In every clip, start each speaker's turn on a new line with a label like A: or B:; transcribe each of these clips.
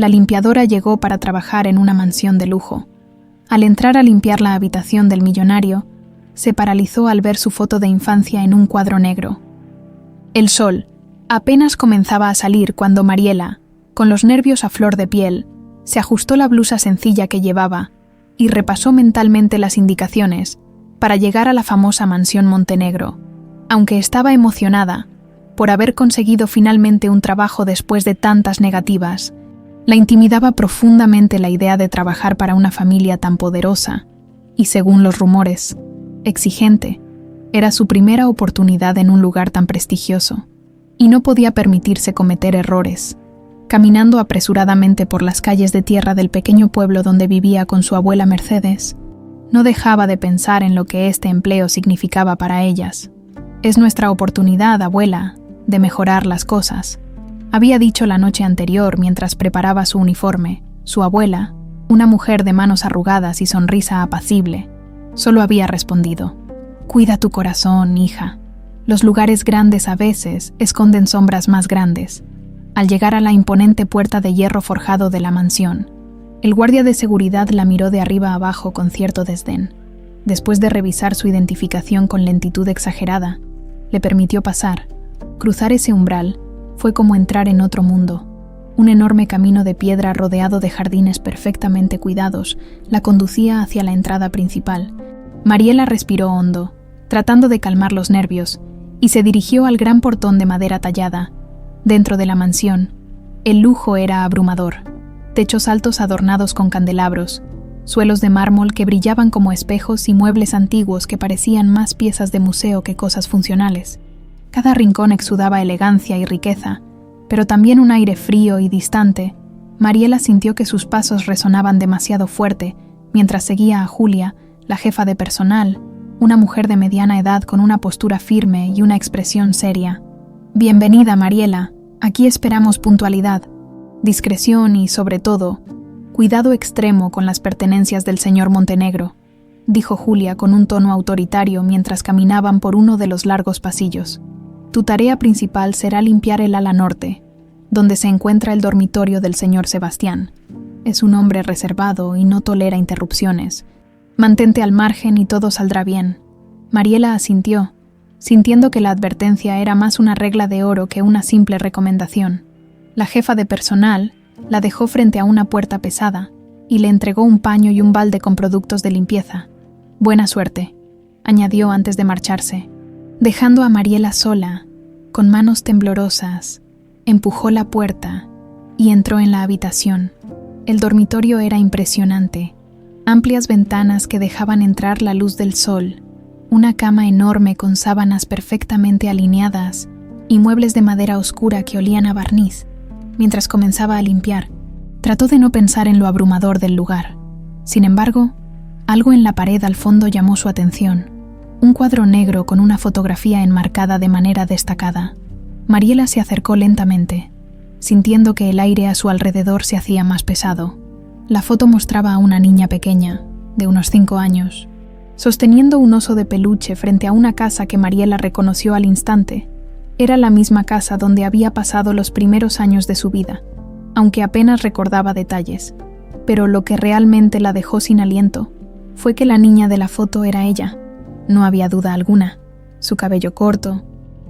A: La limpiadora llegó para trabajar en una mansión de lujo. Al entrar a limpiar la habitación del millonario, se paralizó al ver su foto de infancia en un cuadro negro. El sol apenas comenzaba a salir cuando Mariela, con los nervios a flor de piel, se ajustó la blusa sencilla que llevaba y repasó mentalmente las indicaciones para llegar a la famosa mansión Montenegro. Aunque estaba emocionada por haber conseguido finalmente un trabajo después de tantas negativas, la intimidaba profundamente la idea de trabajar para una familia tan poderosa y, según los rumores, exigente. Era su primera oportunidad en un lugar tan prestigioso y no podía permitirse cometer errores. Caminando apresuradamente por las calles de tierra del pequeño pueblo donde vivía con su abuela Mercedes, no dejaba de pensar en lo que este empleo significaba para ellas. «Es nuestra oportunidad, abuela, de mejorar las cosas», había dicho la noche anterior mientras preparaba su uniforme. Su abuela, una mujer de manos arrugadas y sonrisa apacible, solo había respondido: «Cuida tu corazón, hija. Los lugares grandes a veces esconden sombras más grandes». Al llegar a la imponente puerta de hierro forjado de la mansión, el guardia de seguridad la miró de arriba abajo con cierto desdén. Después de revisar su identificación con lentitud exagerada, le permitió pasar. Cruzar ese umbral fue como entrar en otro mundo. Un enorme camino de piedra rodeado de jardines perfectamente cuidados la conducía hacia la entrada principal. Mariela respiró hondo, tratando de calmar los nervios, y se dirigió al gran portón de madera tallada. Dentro de la mansión, el lujo era abrumador. Techos altos adornados con candelabros, suelos de mármol que brillaban como espejos y muebles antiguos que parecían más piezas de museo que cosas funcionales. Cada rincón exudaba elegancia y riqueza, pero también un aire frío y distante. Mariela sintió que sus pasos resonaban demasiado fuerte mientras seguía a Julia, la jefa de personal, una mujer de mediana edad con una postura firme y una expresión seria. «Bienvenida, Mariela. Aquí esperamos puntualidad, discreción y, sobre todo, cuidado extremo con las pertenencias del señor Montenegro», dijo Julia con un tono autoritario mientras caminaban por uno de los largos pasillos. «Tu tarea principal será limpiar el ala norte, donde se encuentra el dormitorio del señor Sebastián. Es un hombre reservado y no tolera interrupciones. Mantente al margen y todo saldrá bien». Mariela asintió, sintiendo que la advertencia era más una regla de oro que una simple recomendación. La jefa de personal la dejó frente a una puerta pesada y le entregó un paño y un balde con productos de limpieza. «Buena suerte», añadió antes de marcharse. Dejando a Mariela sola, con manos temblorosas, empujó la puerta y entró en la habitación. El dormitorio era impresionante. Amplias ventanas que dejaban entrar la luz del sol, una cama enorme con sábanas perfectamente alineadas y muebles de madera oscura que olían a barniz. Mientras comenzaba a limpiar, trató de no pensar en lo abrumador del lugar. Sin embargo, algo en la pared al fondo llamó su atención. Un cuadro negro con una fotografía enmarcada de manera destacada. Mariela se acercó lentamente, sintiendo que el aire a su alrededor se hacía más pesado. La foto mostraba a una niña pequeña, de unos 5 años, sosteniendo un oso de peluche frente a una casa que Mariela reconoció al instante. Era la misma casa donde había pasado los primeros años de su vida, aunque apenas recordaba detalles. Pero lo que realmente la dejó sin aliento fue que la niña de la foto era ella. No había duda alguna. Su cabello corto,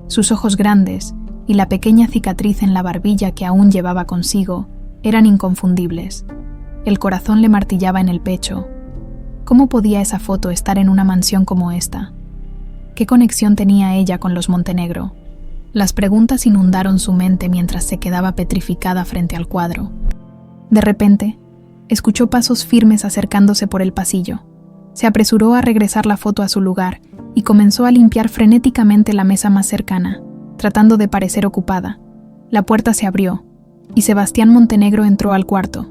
A: sus ojos grandes y la pequeña cicatriz en la barbilla que aún llevaba consigo eran inconfundibles. El corazón le martillaba en el pecho. ¿Cómo podía esa foto estar en una mansión como esta? ¿Qué conexión tenía ella con los Montenegro? Las preguntas inundaron su mente mientras se quedaba petrificada frente al cuadro. De repente, escuchó pasos firmes acercándose por el pasillo. Se apresuró a regresar la foto a su lugar y comenzó a limpiar frenéticamente la mesa más cercana, tratando de parecer ocupada. La puerta se abrió y Sebastián Montenegro entró al cuarto.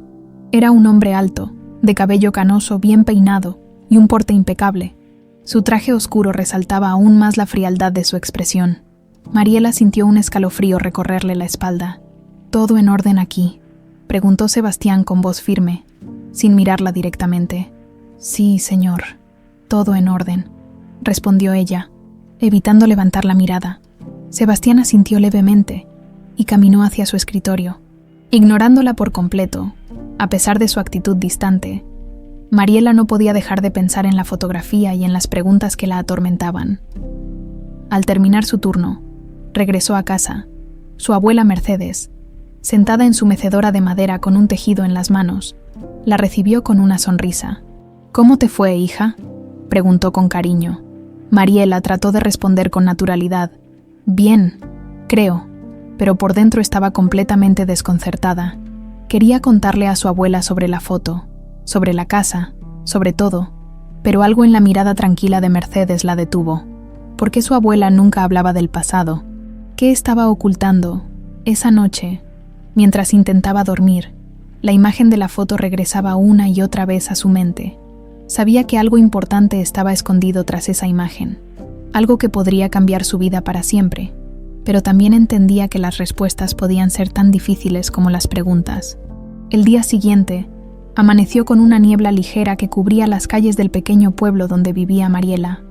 A: Era un hombre alto, de cabello canoso bien peinado y un porte impecable. Su traje oscuro resaltaba aún más la frialdad de su expresión. Mariela sintió un escalofrío recorrerle la espalda. «¿Todo en orden aquí?», preguntó Sebastián con voz firme, sin mirarla directamente. «Sí, señor, todo en orden», respondió ella, evitando levantar la mirada. Sebastián asintió levemente y caminó hacia su escritorio. Ignorándola por completo, a pesar de su actitud distante, Mariela no podía dejar de pensar en la fotografía y en las preguntas que la atormentaban. Al terminar su turno, regresó a casa. Su abuela Mercedes, sentada en su mecedora de madera con un tejido en las manos, la recibió con una sonrisa. «¿Cómo te fue, hija?», preguntó con cariño. Mariela trató de responder con naturalidad. «Bien, creo», pero por dentro estaba completamente desconcertada. Quería contarle a su abuela sobre la foto, sobre la casa, sobre todo, pero algo en la mirada tranquila de Mercedes la detuvo. ¿Por qué su abuela nunca hablaba del pasado? ¿Qué estaba ocultando? Esa noche, mientras intentaba dormir, la imagen de la foto regresaba una y otra vez a su mente. Sabía que algo importante estaba escondido tras esa imagen, algo que podría cambiar su vida para siempre, pero también entendía que las respuestas podían ser tan difíciles como las preguntas. El día siguiente, amaneció con una niebla ligera que cubría las calles del pequeño pueblo donde vivía Mariela.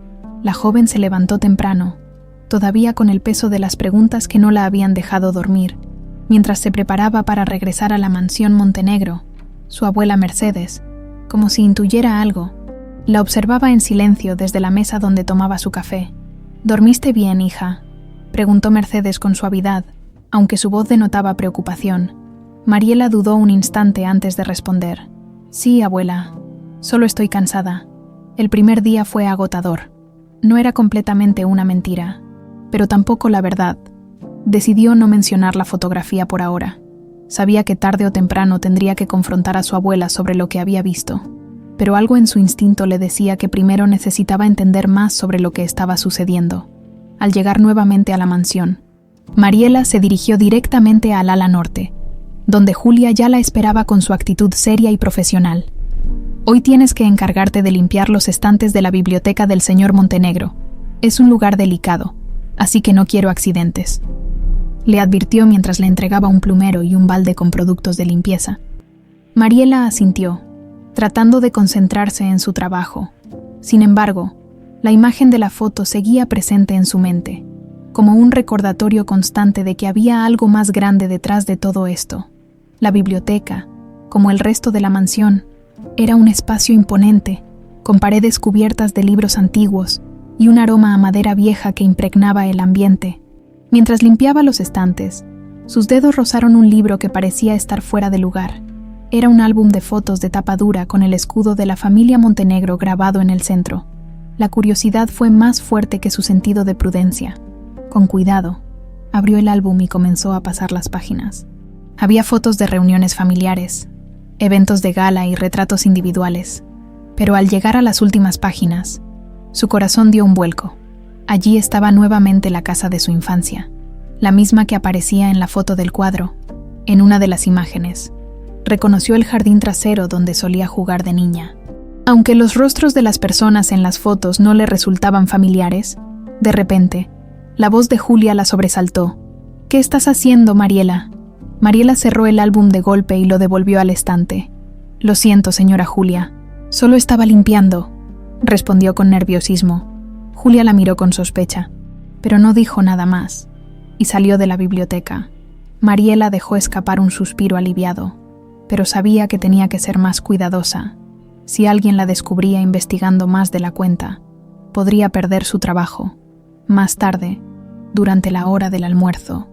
A: La joven se levantó temprano, todavía con el peso de las preguntas que no la habían dejado dormir. Mientras se preparaba para regresar a la mansión Montenegro, su abuela Mercedes, como si intuyera algo, la observaba en silencio desde la mesa donde tomaba su café. «¿Dormiste bien, hija?», preguntó Mercedes con suavidad, aunque su voz denotaba preocupación. Mariela dudó un instante antes de responder. «Sí, abuela, solo estoy cansada. El primer día fue agotador. No era completamente una mentira, pero tampoco la verdad». Decidió no mencionar la fotografía por ahora. Sabía que tarde o temprano tendría que confrontar a su abuela sobre lo que había visto, pero algo en su instinto le decía que primero necesitaba entender más sobre lo que estaba sucediendo. Al llegar nuevamente a la mansión, Mariela se dirigió directamente al ala norte, donde Julia ya la esperaba con su actitud seria y profesional. «Hoy tienes que encargarte de limpiar los estantes de la biblioteca del señor Montenegro. Es un lugar delicado, así que no quiero accidentes», le advirtió mientras le entregaba un plumero y un balde con productos de limpieza. Mariela asintió, tratando de concentrarse en su trabajo. Sin embargo, la imagen de la foto seguía presente en su mente, como un recordatorio constante de que había algo más grande detrás de todo esto. La biblioteca, como el resto de la mansión, era un espacio imponente, con paredes cubiertas de libros antiguos y un aroma a madera vieja que impregnaba el ambiente. Mientras limpiaba los estantes, sus dedos rozaron un libro que parecía estar fuera de lugar. Era un álbum de fotos de tapa dura con el escudo de la familia Montenegro grabado en el centro. La curiosidad fue más fuerte que su sentido de prudencia. Con cuidado, abrió el álbum y comenzó a pasar las páginas. Había fotos de reuniones familiares, eventos de gala y retratos individuales. Pero al llegar a las últimas páginas, su corazón dio un vuelco. Allí estaba nuevamente la casa de su infancia, la misma que aparecía en la foto del cuadro, en una de las imágenes. Reconoció el jardín trasero donde solía jugar de niña. Aunque los rostros de las personas en las fotos no le resultaban familiares, de repente, la voz de Julia la sobresaltó. «¿Qué estás haciendo, Mariela?». Mariela cerró el álbum de golpe y lo devolvió al estante. «Lo siento, señora Julia, solo estaba limpiando», respondió con nerviosismo. Julia la miró con sospecha, pero no dijo nada más, y salió de la biblioteca. Mariela dejó escapar un suspiro aliviado, pero sabía que tenía que ser más cuidadosa. Si alguien la descubría investigando más de la cuenta, podría perder su trabajo. Más tarde, durante la hora del almuerzo,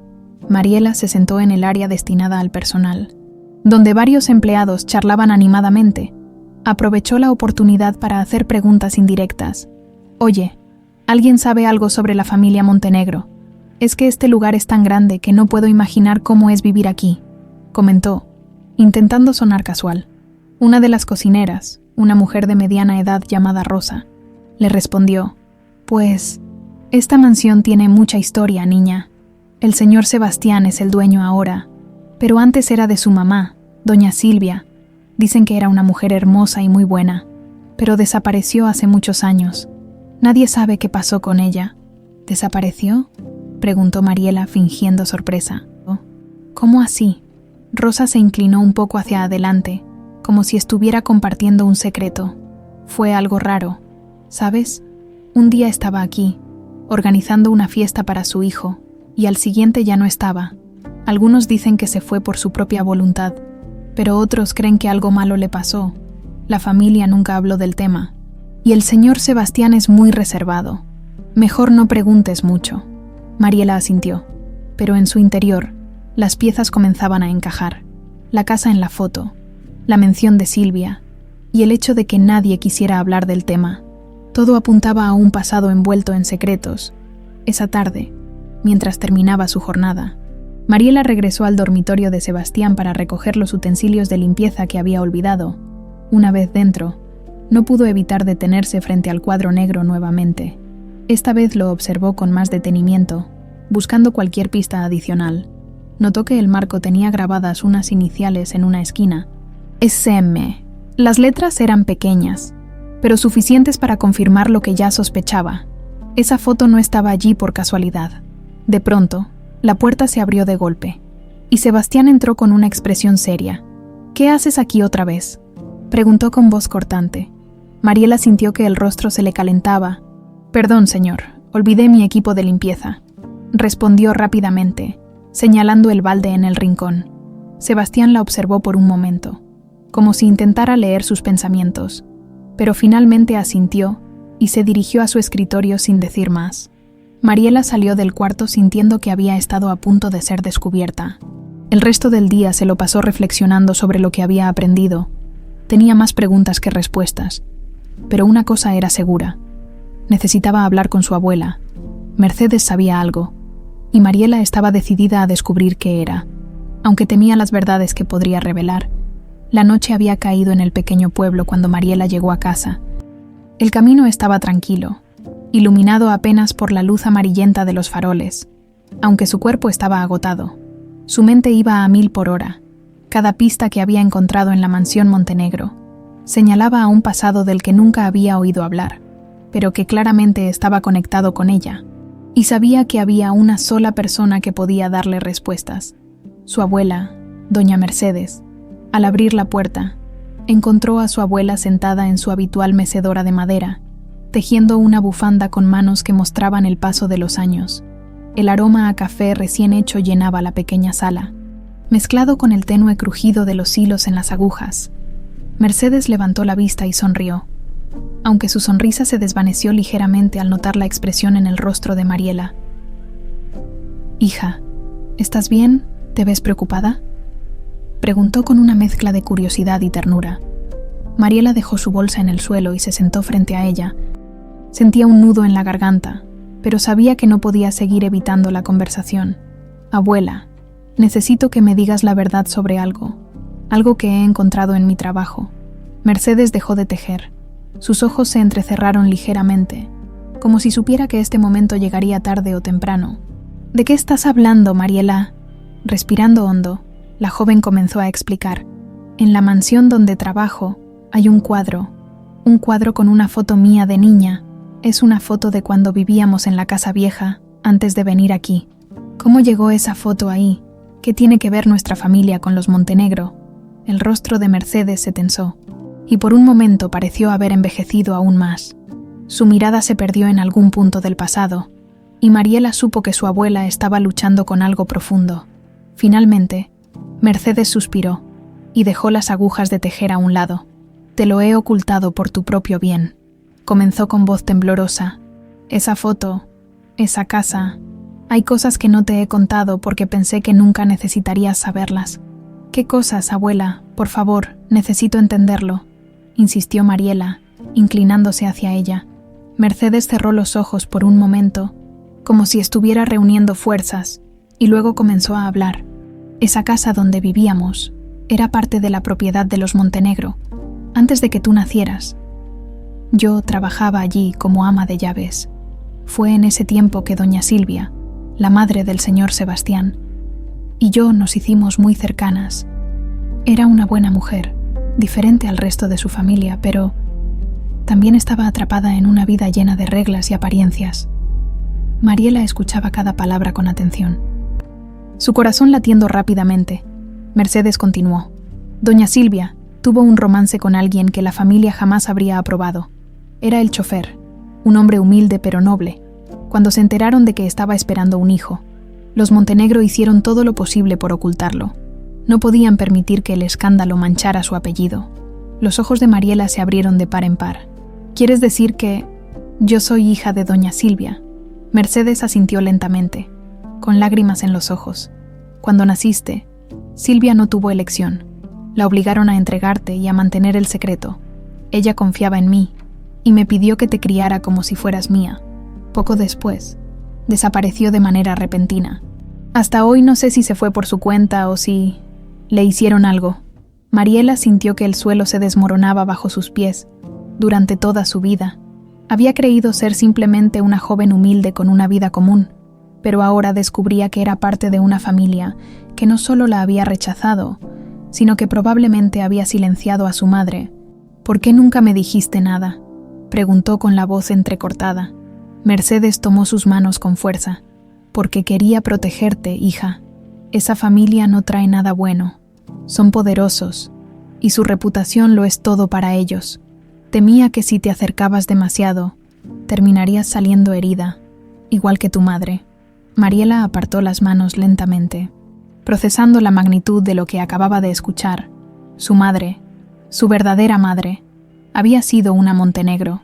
A: Mariela se sentó en el área destinada al personal, donde varios empleados charlaban animadamente. Aprovechó la oportunidad para hacer preguntas indirectas. «Oye, ¿alguien sabe algo sobre la familia Montenegro? Es que este lugar es tan grande que no puedo imaginar cómo es vivir aquí», comentó, intentando sonar casual. Una de las cocineras, una mujer de mediana edad llamada Rosa, le respondió: «Pues, esta mansión tiene mucha historia, niña. El señor Sebastián es el dueño ahora, pero antes era de su mamá, doña Silvia. Dicen que era una mujer hermosa y muy buena, pero desapareció hace muchos años. Nadie sabe qué pasó con ella». «¿Desapareció?», preguntó Mariela fingiendo sorpresa. «¿Cómo así?». Rosa se inclinó un poco hacia adelante, como si estuviera compartiendo un secreto. «Fue algo raro, ¿sabes? Un día estaba aquí, organizando una fiesta para su hijo, y al siguiente ya no estaba. Algunos dicen que se fue por su propia voluntad, pero otros creen que algo malo le pasó. La familia nunca habló del tema. Y el señor Sebastián es muy reservado. Mejor no preguntes mucho. Mariela asintió, pero en su interior, las piezas comenzaban a encajar. La casa en la foto, la mención de Silvia, y el hecho de que nadie quisiera hablar del tema. Todo apuntaba a un pasado envuelto en secretos. Esa tarde, mientras terminaba su jornada, Mariela regresó al dormitorio de Sebastián para recoger los utensilios de limpieza que había olvidado. Una vez dentro, no pudo evitar detenerse frente al cuadro negro nuevamente. Esta vez lo observó con más detenimiento, buscando cualquier pista adicional. Notó que el marco tenía grabadas unas iniciales en una esquina. SM. Las letras eran pequeñas, pero suficientes para confirmar lo que ya sospechaba. Esa foto no estaba allí por casualidad. De pronto, la puerta se abrió de golpe, y Sebastián entró con una expresión seria. «¿Qué haces aquí otra vez?», preguntó con voz cortante. Mariela sintió que el rostro se le calentaba. «Perdón, señor, olvidé mi equipo de limpieza», respondió rápidamente, señalando el balde en el rincón. Sebastián la observó por un momento, como si intentara leer sus pensamientos, pero finalmente asintió y se dirigió a su escritorio sin decir más. Mariela salió del cuarto sintiendo que había estado a punto de ser descubierta. El resto del día se lo pasó reflexionando sobre lo que había aprendido. Tenía más preguntas que respuestas, pero una cosa era segura. Necesitaba hablar con su abuela. Mercedes sabía algo, y Mariela estaba decidida a descubrir qué era. Aunque temía las verdades que podría revelar, la noche había caído en el pequeño pueblo cuando Mariela llegó a casa. El camino estaba tranquilo, iluminado apenas por la luz amarillenta de los faroles. Aunque su cuerpo estaba agotado, su mente iba a 1000 por hora. Cada pista que había encontrado en la mansión Montenegro señalaba a un pasado del que nunca había oído hablar, pero que claramente estaba conectado con ella, y sabía que había una sola persona que podía darle respuestas. Su abuela, doña Mercedes. Al abrir la puerta, encontró a su abuela sentada en su habitual mecedora de madera, tejiendo una bufanda con manos que mostraban el paso de los años. El aroma a café recién hecho llenaba la pequeña sala, mezclado con el tenue crujido de los hilos en las agujas. Mercedes levantó la vista y sonrió, aunque su sonrisa se desvaneció ligeramente al notar la expresión en el rostro de Mariela. «Hija, ¿estás bien? ¿Te ves preocupada?», preguntó con una mezcla de curiosidad y ternura. Mariela dejó su bolsa en el suelo y se sentó frente a ella. Sentía un nudo en la garganta, pero sabía que no podía seguir evitando la conversación. «Abuela, necesito que me digas la verdad sobre algo que he encontrado en mi trabajo». Mercedes dejó de tejer. Sus ojos se entrecerraron ligeramente, como si supiera que este momento llegaría tarde o temprano. «¿De qué estás hablando, Mariela?». Respirando hondo, la joven comenzó a explicar. «En la mansión donde trabajo hay un cuadro con una foto mía de niña. Es una foto de cuando vivíamos en la casa vieja, antes de venir aquí. ¿Cómo llegó esa foto ahí? ¿Qué tiene que ver nuestra familia con los Montenegro?». El rostro de Mercedes se tensó, y por un momento pareció haber envejecido aún más. Su mirada se perdió en algún punto del pasado, y Mariela supo que su abuela estaba luchando con algo profundo. Finalmente, Mercedes suspiró y dejó las agujas de tejer a un lado. «Te lo he ocultado por tu propio bien», comenzó con voz temblorosa. «Esa foto, esa casa, hay cosas que no te he contado porque pensé que nunca necesitarías saberlas». «¿Qué cosas, abuela? Por favor, necesito entenderlo», insistió Mariela, inclinándose hacia ella. Mercedes cerró los ojos por un momento, como si estuviera reuniendo fuerzas, y luego comenzó a hablar. «Esa casa donde vivíamos era parte de la propiedad de los Montenegro, antes de que tú nacieras. Yo trabajaba allí como ama de llaves. Fue en ese tiempo que doña Silvia, la madre del señor Sebastián, y yo nos hicimos muy cercanas. Era una buena mujer, diferente al resto de su familia, pero también estaba atrapada en una vida llena de reglas y apariencias». Mariela escuchaba cada palabra con atención, su corazón latiendo rápidamente. Mercedes continuó. «Doña Silvia tuvo un romance con alguien que la familia jamás habría aprobado. Era el chofer, un hombre humilde pero noble. Cuando se enteraron de que estaba esperando un hijo, Los Montenegro hicieron todo lo posible por ocultarlo. No podían permitir que el escándalo manchara su apellido. Los ojos de Mariela se abrieron de par en par. ¿Quieres decir que yo soy hija de doña Silvia? Mercedes asintió lentamente, con lágrimas en los ojos. Cuando naciste, Silvia no tuvo elección. La obligaron a entregarte y a mantener el secreto. Ella confiaba en mí y me pidió que te criara como si fueras mía. Poco después, desapareció de manera repentina. Hasta hoy no sé si se fue por su cuenta o si le hicieron algo. Mariela sintió que el suelo se desmoronaba bajo sus pies. Durante toda su vida, había creído ser simplemente una joven humilde con una vida común, pero ahora descubría que era parte de una familia que no solo la había rechazado, sino que probablemente había silenciado a su madre. ¿Por qué nunca me dijiste nada?, preguntó con la voz entrecortada. Mercedes tomó sus manos con fuerza. Porque quería protegerte, hija. Esa familia no trae nada bueno. Son poderosos, y su reputación lo es todo para ellos. Temía que si te acercabas demasiado, terminarías saliendo herida, igual que tu madre. Mariela apartó las manos lentamente, procesando la magnitud de lo que acababa de escuchar. Su madre, su verdadera madre, había sido una Montenegro,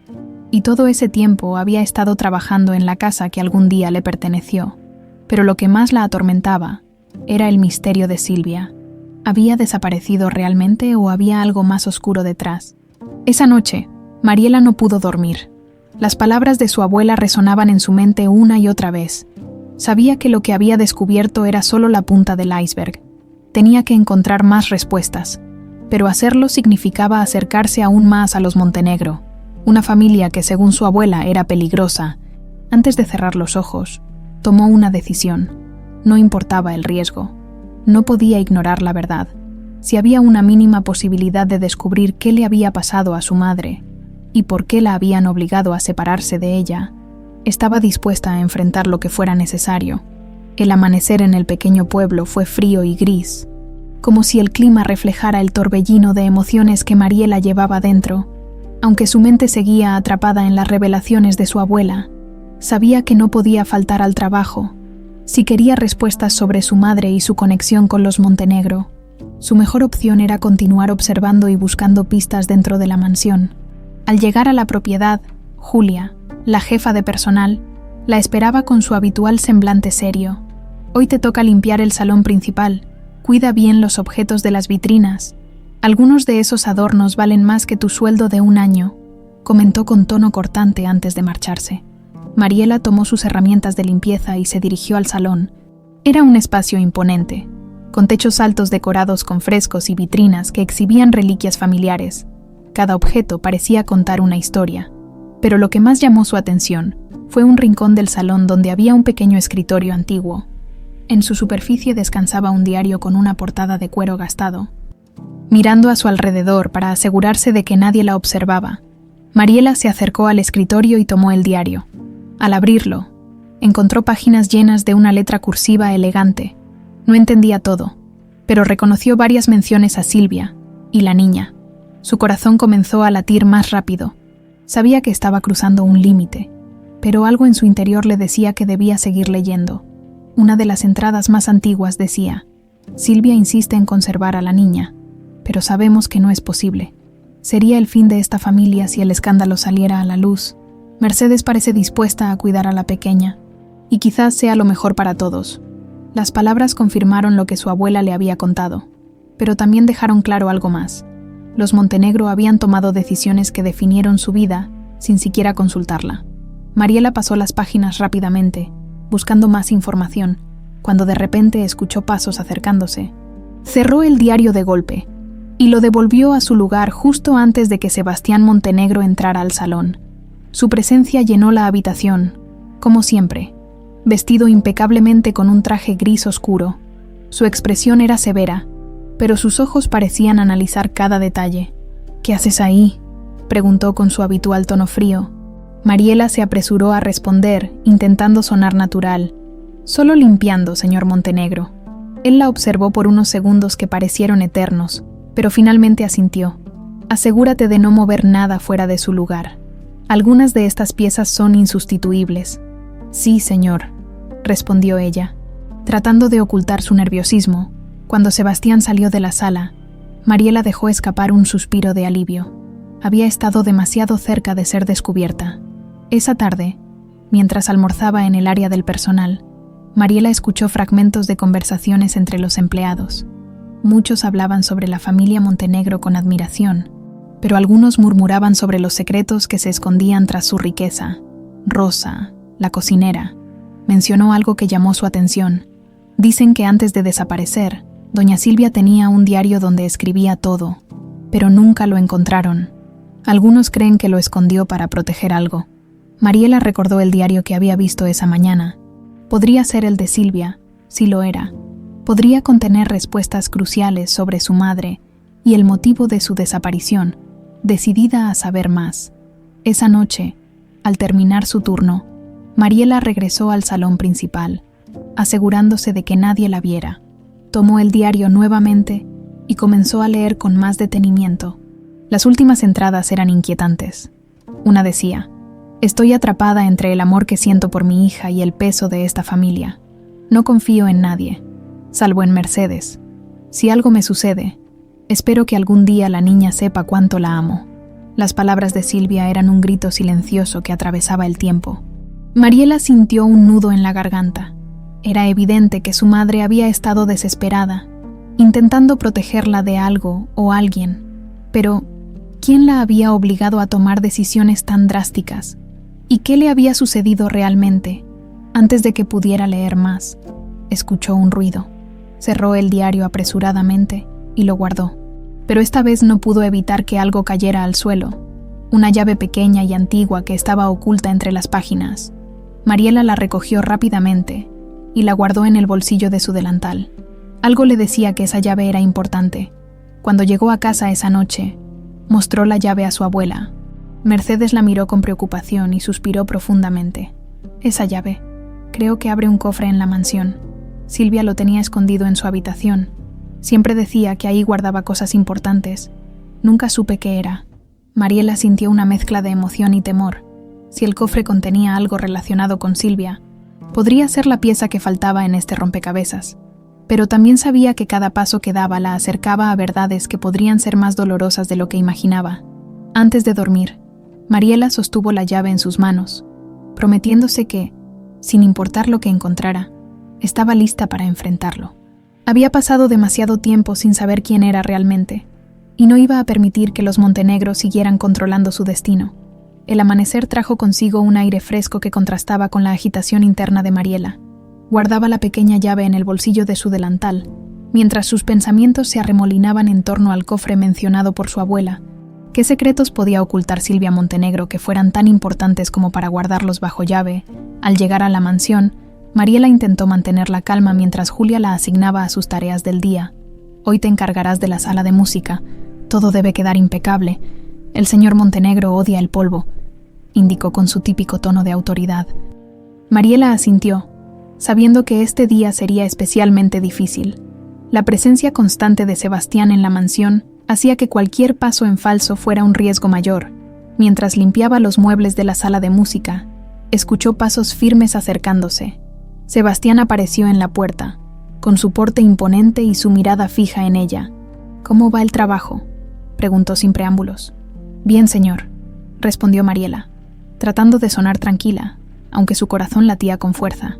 A: y todo ese tiempo había estado trabajando en la casa que algún día le perteneció. Pero lo que más la atormentaba era el misterio de Silvia. ¿Había desaparecido realmente o había algo más oscuro detrás? Esa noche, Mariela no pudo dormir. Las palabras de su abuela resonaban en su mente una y otra vez. Sabía que lo que había descubierto era solo la punta del iceberg. Tenía que encontrar más respuestas, pero hacerlo significaba acercarse aún más a los Montenegro, una familia que según su abuela era peligrosa. Antes de cerrar los ojos, tomó una decisión. No importaba el riesgo. No podía ignorar la verdad. Si había una mínima posibilidad de descubrir qué le había pasado a su madre y por qué la habían obligado a separarse de ella, estaba dispuesta a enfrentar lo que fuera necesario. El amanecer en el pequeño pueblo fue frío y gris, como si el clima reflejara el torbellino de emociones que Mariela llevaba dentro. Aunque su mente seguía atrapada en las revelaciones de su abuela, sabía que no podía faltar al trabajo. Si quería respuestas sobre su madre y su conexión con los Montenegro, su mejor opción era continuar observando y buscando pistas dentro de la mansión. Al llegar a la propiedad, Julia, la jefa de personal, la esperaba con su habitual semblante serio. Hoy te toca limpiar el salón principal. Cuida bien los objetos de las vitrinas. Algunos de esos adornos valen más que tu sueldo de un año, comentó con tono cortante antes de marcharse. Mariela tomó sus herramientas de limpieza y se dirigió al salón. Era un espacio imponente, con techos altos decorados con frescos y vitrinas que exhibían reliquias familiares. Cada objeto parecía contar una historia, pero lo que más llamó su atención fue un rincón del salón donde había un pequeño escritorio antiguo. En su superficie descansaba un diario con una portada de cuero gastado. Mirando a su alrededor para asegurarse de que nadie la observaba, Mariela se acercó al escritorio y tomó el diario. Al abrirlo, encontró páginas llenas de una letra cursiva elegante. No entendía todo, pero reconoció varias menciones a Silvia y la niña. Su corazón comenzó a latir más rápido. Sabía que estaba cruzando un límite, pero algo en su interior le decía que debía seguir leyendo. Una de las entradas más antiguas decía: Silvia insiste en conservar a la niña, pero sabemos que no es posible. Sería el fin de esta familia si el escándalo saliera a la luz. Mercedes parece dispuesta a cuidar a la pequeña, y quizás sea lo mejor para todos. Las palabras confirmaron lo que su abuela le había contado, pero también dejaron claro algo más. Los Montenegro habían tomado decisiones que definieron su vida sin siquiera consultarla. Mariela pasó las páginas rápidamente, buscando más información, cuando de repente escuchó pasos acercándose. Cerró el diario de golpe y lo devolvió a su lugar justo antes de que Sebastián Montenegro entrara al salón. Su presencia llenó la habitación, como siempre, vestido impecablemente con un traje gris oscuro. Su expresión era severa, pero sus ojos parecían analizar cada detalle. «¿Qué haces ahí?», preguntó con su habitual tono frío. Mariela se apresuró a responder, intentando sonar natural. «Solo limpiando, señor Montenegro». Él la observó por unos segundos que parecieron eternos, pero finalmente asintió. «Asegúrate de no mover nada fuera de su lugar. Algunas de estas piezas son insustituibles». «Sí, señor», respondió ella. Tratando de ocultar su nerviosismo, cuando Sebastián salió de la sala, Mariela dejó escapar un suspiro de alivio. Había estado demasiado cerca de ser descubierta. Esa tarde, mientras almorzaba en el área del personal, Mariela escuchó fragmentos de conversaciones entre los empleados. Muchos hablaban sobre la familia Montenegro con admiración, pero algunos murmuraban sobre los secretos que se escondían tras su riqueza. Rosa, la cocinera, mencionó algo que llamó su atención. Dicen que antes de desaparecer, doña Silvia tenía un diario donde escribía todo, pero nunca lo encontraron. Algunos creen que lo escondió para proteger algo. Mariela recordó el diario que había visto esa mañana. Podría ser el de Silvia, si lo era. Podría contener respuestas cruciales sobre su madre y el motivo de su desaparición, decidida a saber más. Esa noche, al terminar su turno, Mariela regresó al salón principal, asegurándose de que nadie la viera. Tomó el diario nuevamente y comenzó a leer con más detenimiento. Las últimas entradas eran inquietantes. Una decía: «Estoy atrapada entre el amor que siento por mi hija y el peso de esta familia. No confío en nadie, salvo en Mercedes. Si algo me sucede, espero que algún día la niña sepa cuánto la amo». Las palabras de Silvia eran un grito silencioso que atravesaba el tiempo. Mariela sintió un nudo en la garganta. Era evidente que su madre había estado desesperada, intentando protegerla de algo o alguien. Pero, ¿quién la había obligado a tomar decisiones tan drásticas? ¿Y qué le había sucedido realmente? Antes de que pudiera leer más, escuchó un ruido. Cerró el diario apresuradamente y lo guardó. Pero esta vez no pudo evitar que algo cayera al suelo. Una llave pequeña y antigua que estaba oculta entre las páginas. Mariela la recogió rápidamente y la guardó en el bolsillo de su delantal. Algo le decía que esa llave era importante. Cuando llegó a casa esa noche, mostró la llave a su abuela. Mercedes la miró con preocupación y suspiró profundamente. «Esa llave, creo que abre un cofre en la mansión. Silvia lo tenía escondido en su habitación. Siempre decía que ahí guardaba cosas importantes. Nunca supe qué era». Mariela sintió una mezcla de emoción y temor. Si el cofre contenía algo relacionado con Silvia, podría ser la pieza que faltaba en este rompecabezas. Pero también sabía que cada paso que daba la acercaba a verdades que podrían ser más dolorosas de lo que imaginaba. Antes de dormir, Mariela sostuvo la llave en sus manos, prometiéndose que, sin importar lo que encontrara, estaba lista para enfrentarlo. Había pasado demasiado tiempo sin saber quién era realmente, y no iba a permitir que los Montenegro siguieran controlando su destino. El amanecer trajo consigo un aire fresco que contrastaba con la agitación interna de Mariela. Guardaba la pequeña llave en el bolsillo de su delantal, mientras sus pensamientos se arremolinaban en torno al cofre mencionado por su abuela. ¿Qué secretos podía ocultar Silvia Montenegro que fueran tan importantes como para guardarlos bajo llave? Al llegar a la mansión, Mariela intentó mantener la calma mientras Julia la asignaba a sus tareas del día. «Hoy te encargarás de la sala de música. Todo debe quedar impecable. El señor Montenegro odia el polvo», indicó con su típico tono de autoridad. Mariela asintió, sabiendo que este día sería especialmente difícil. La presencia constante de Sebastián en la mansión hacía que cualquier paso en falso fuera un riesgo mayor. Mientras limpiaba los muebles de la sala de música, escuchó pasos firmes acercándose. Sebastián apareció en la puerta, con su porte imponente y su mirada fija en ella. «¿Cómo va el trabajo?», preguntó sin preámbulos. «Bien, señor», respondió Mariela, tratando de sonar tranquila, aunque su corazón latía con fuerza.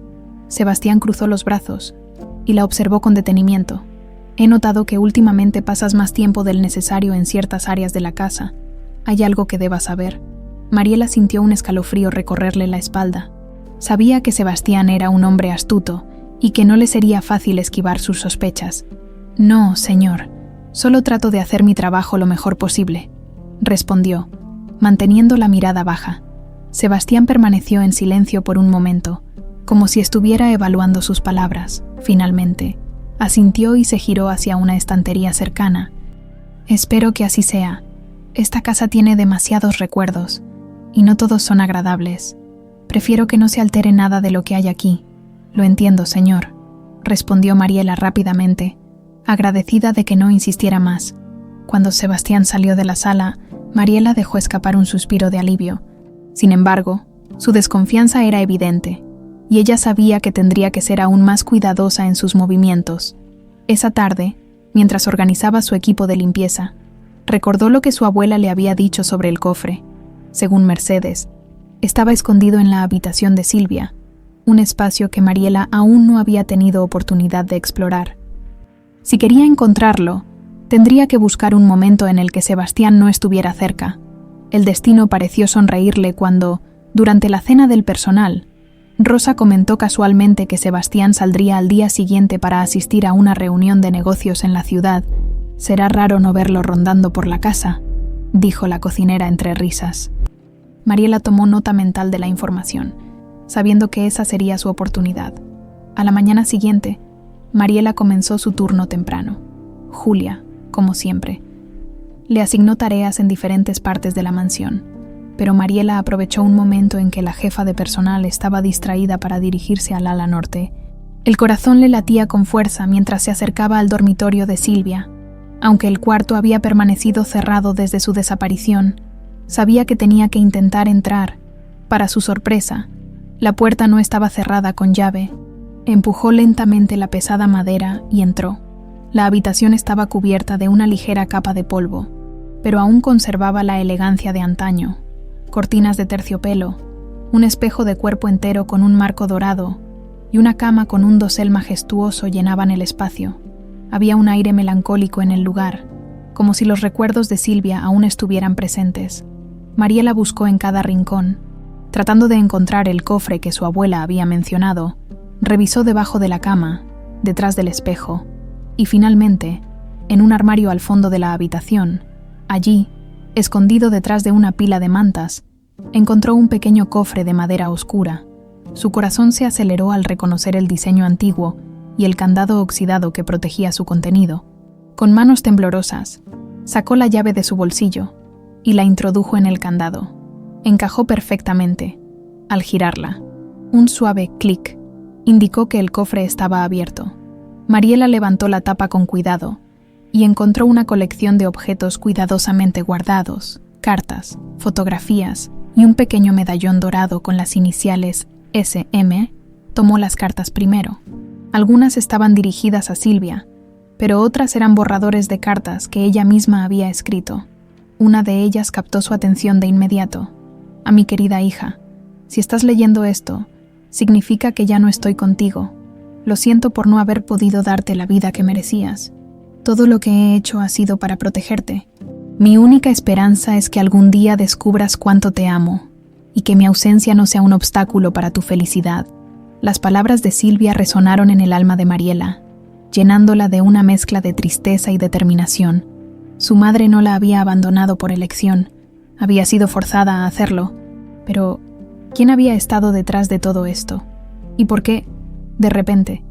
A: Sebastián cruzó los brazos y la observó con detenimiento. «He notado que últimamente pasas más tiempo del necesario en ciertas áreas de la casa. ¿Hay algo que debas saber?». Mariela sintió un escalofrío recorrerle la espalda. Sabía que Sebastián era un hombre astuto y que no le sería fácil esquivar sus sospechas. «No, señor, solo trato de hacer mi trabajo lo mejor posible», respondió, manteniendo la mirada baja. Sebastián permaneció en silencio por un momento, como si estuviera evaluando sus palabras. Finalmente, asintió y se giró hacia una estantería cercana. «Espero que así sea. Esta casa tiene demasiados recuerdos, y no todos son agradables. Prefiero que no se altere nada de lo que hay aquí». «Lo entiendo, señor», respondió Mariela rápidamente, agradecida de que no insistiera más. Cuando Sebastián salió de la sala, Mariela dejó escapar un suspiro de alivio. Sin embargo, su desconfianza era evidente, y ella sabía que tendría que ser aún más cuidadosa en sus movimientos. Esa tarde, mientras organizaba su equipo de limpieza, recordó lo que su abuela le había dicho sobre el cofre. Según Mercedes, estaba escondido en la habitación de Silvia, un espacio que Mariela aún no había tenido oportunidad de explorar. Si quería encontrarlo, tendría que buscar un momento en el que Sebastián no estuviera cerca. El destino pareció sonreírle cuando, durante la cena del personal, Rosa comentó casualmente que Sebastián saldría al día siguiente para asistir a una reunión de negocios en la ciudad. «Será raro no verlo rondando por la casa», dijo la cocinera entre risas. Mariela tomó nota mental de la información, sabiendo que esa sería su oportunidad. A la mañana siguiente, Mariela comenzó su turno temprano. Julia, como siempre, le asignó tareas en diferentes partes de la mansión, pero Mariela aprovechó un momento en que la jefa de personal estaba distraída para dirigirse al ala norte. El corazón le latía con fuerza mientras se acercaba al dormitorio de Silvia. Aunque el cuarto había permanecido cerrado desde su desaparición, sabía que tenía que intentar entrar. Para su sorpresa, la puerta no estaba cerrada con llave. Empujó lentamente la pesada madera y entró. La habitación estaba cubierta de una ligera capa de polvo, pero aún conservaba la elegancia de antaño. Cortinas de terciopelo, un espejo de cuerpo entero con un marco dorado y una cama con un dosel majestuoso llenaban el espacio. Había un aire melancólico en el lugar, como si los recuerdos de Silvia aún estuvieran presentes. Mariela buscó en cada rincón, tratando de encontrar el cofre que su abuela había mencionado. Revisó debajo de la cama, detrás del espejo, y finalmente, en un armario al fondo de la habitación, allí, escondido detrás de una pila de mantas, encontró un pequeño cofre de madera oscura. Su corazón se aceleró al reconocer el diseño antiguo y el candado oxidado que protegía su contenido. Con manos temblorosas, sacó la llave de su bolsillo y la introdujo en el candado. Encajó perfectamente. Al girarla, un suave clic indicó que el cofre estaba abierto. Mariela levantó la tapa con cuidado y encontró una colección de objetos cuidadosamente guardados, cartas, fotografías y un pequeño medallón dorado con las iniciales SM. Tomó las cartas primero. Algunas estaban dirigidas a Silvia, pero otras eran borradores de cartas que ella misma había escrito. Una de ellas captó su atención de inmediato. «A mi querida hija, si estás leyendo esto, significa que ya no estoy contigo. Lo siento por no haber podido darte la vida que merecías. Todo lo que he hecho ha sido para protegerte. Mi única esperanza es que algún día descubras cuánto te amo y que mi ausencia no sea un obstáculo para tu felicidad». Las palabras de Silvia resonaron en el alma de Mariela, llenándola de una mezcla de tristeza y determinación. Su madre no la había abandonado por elección, había sido forzada a hacerlo. Pero, ¿quién había estado detrás de todo esto? ¿Y por qué, de repente,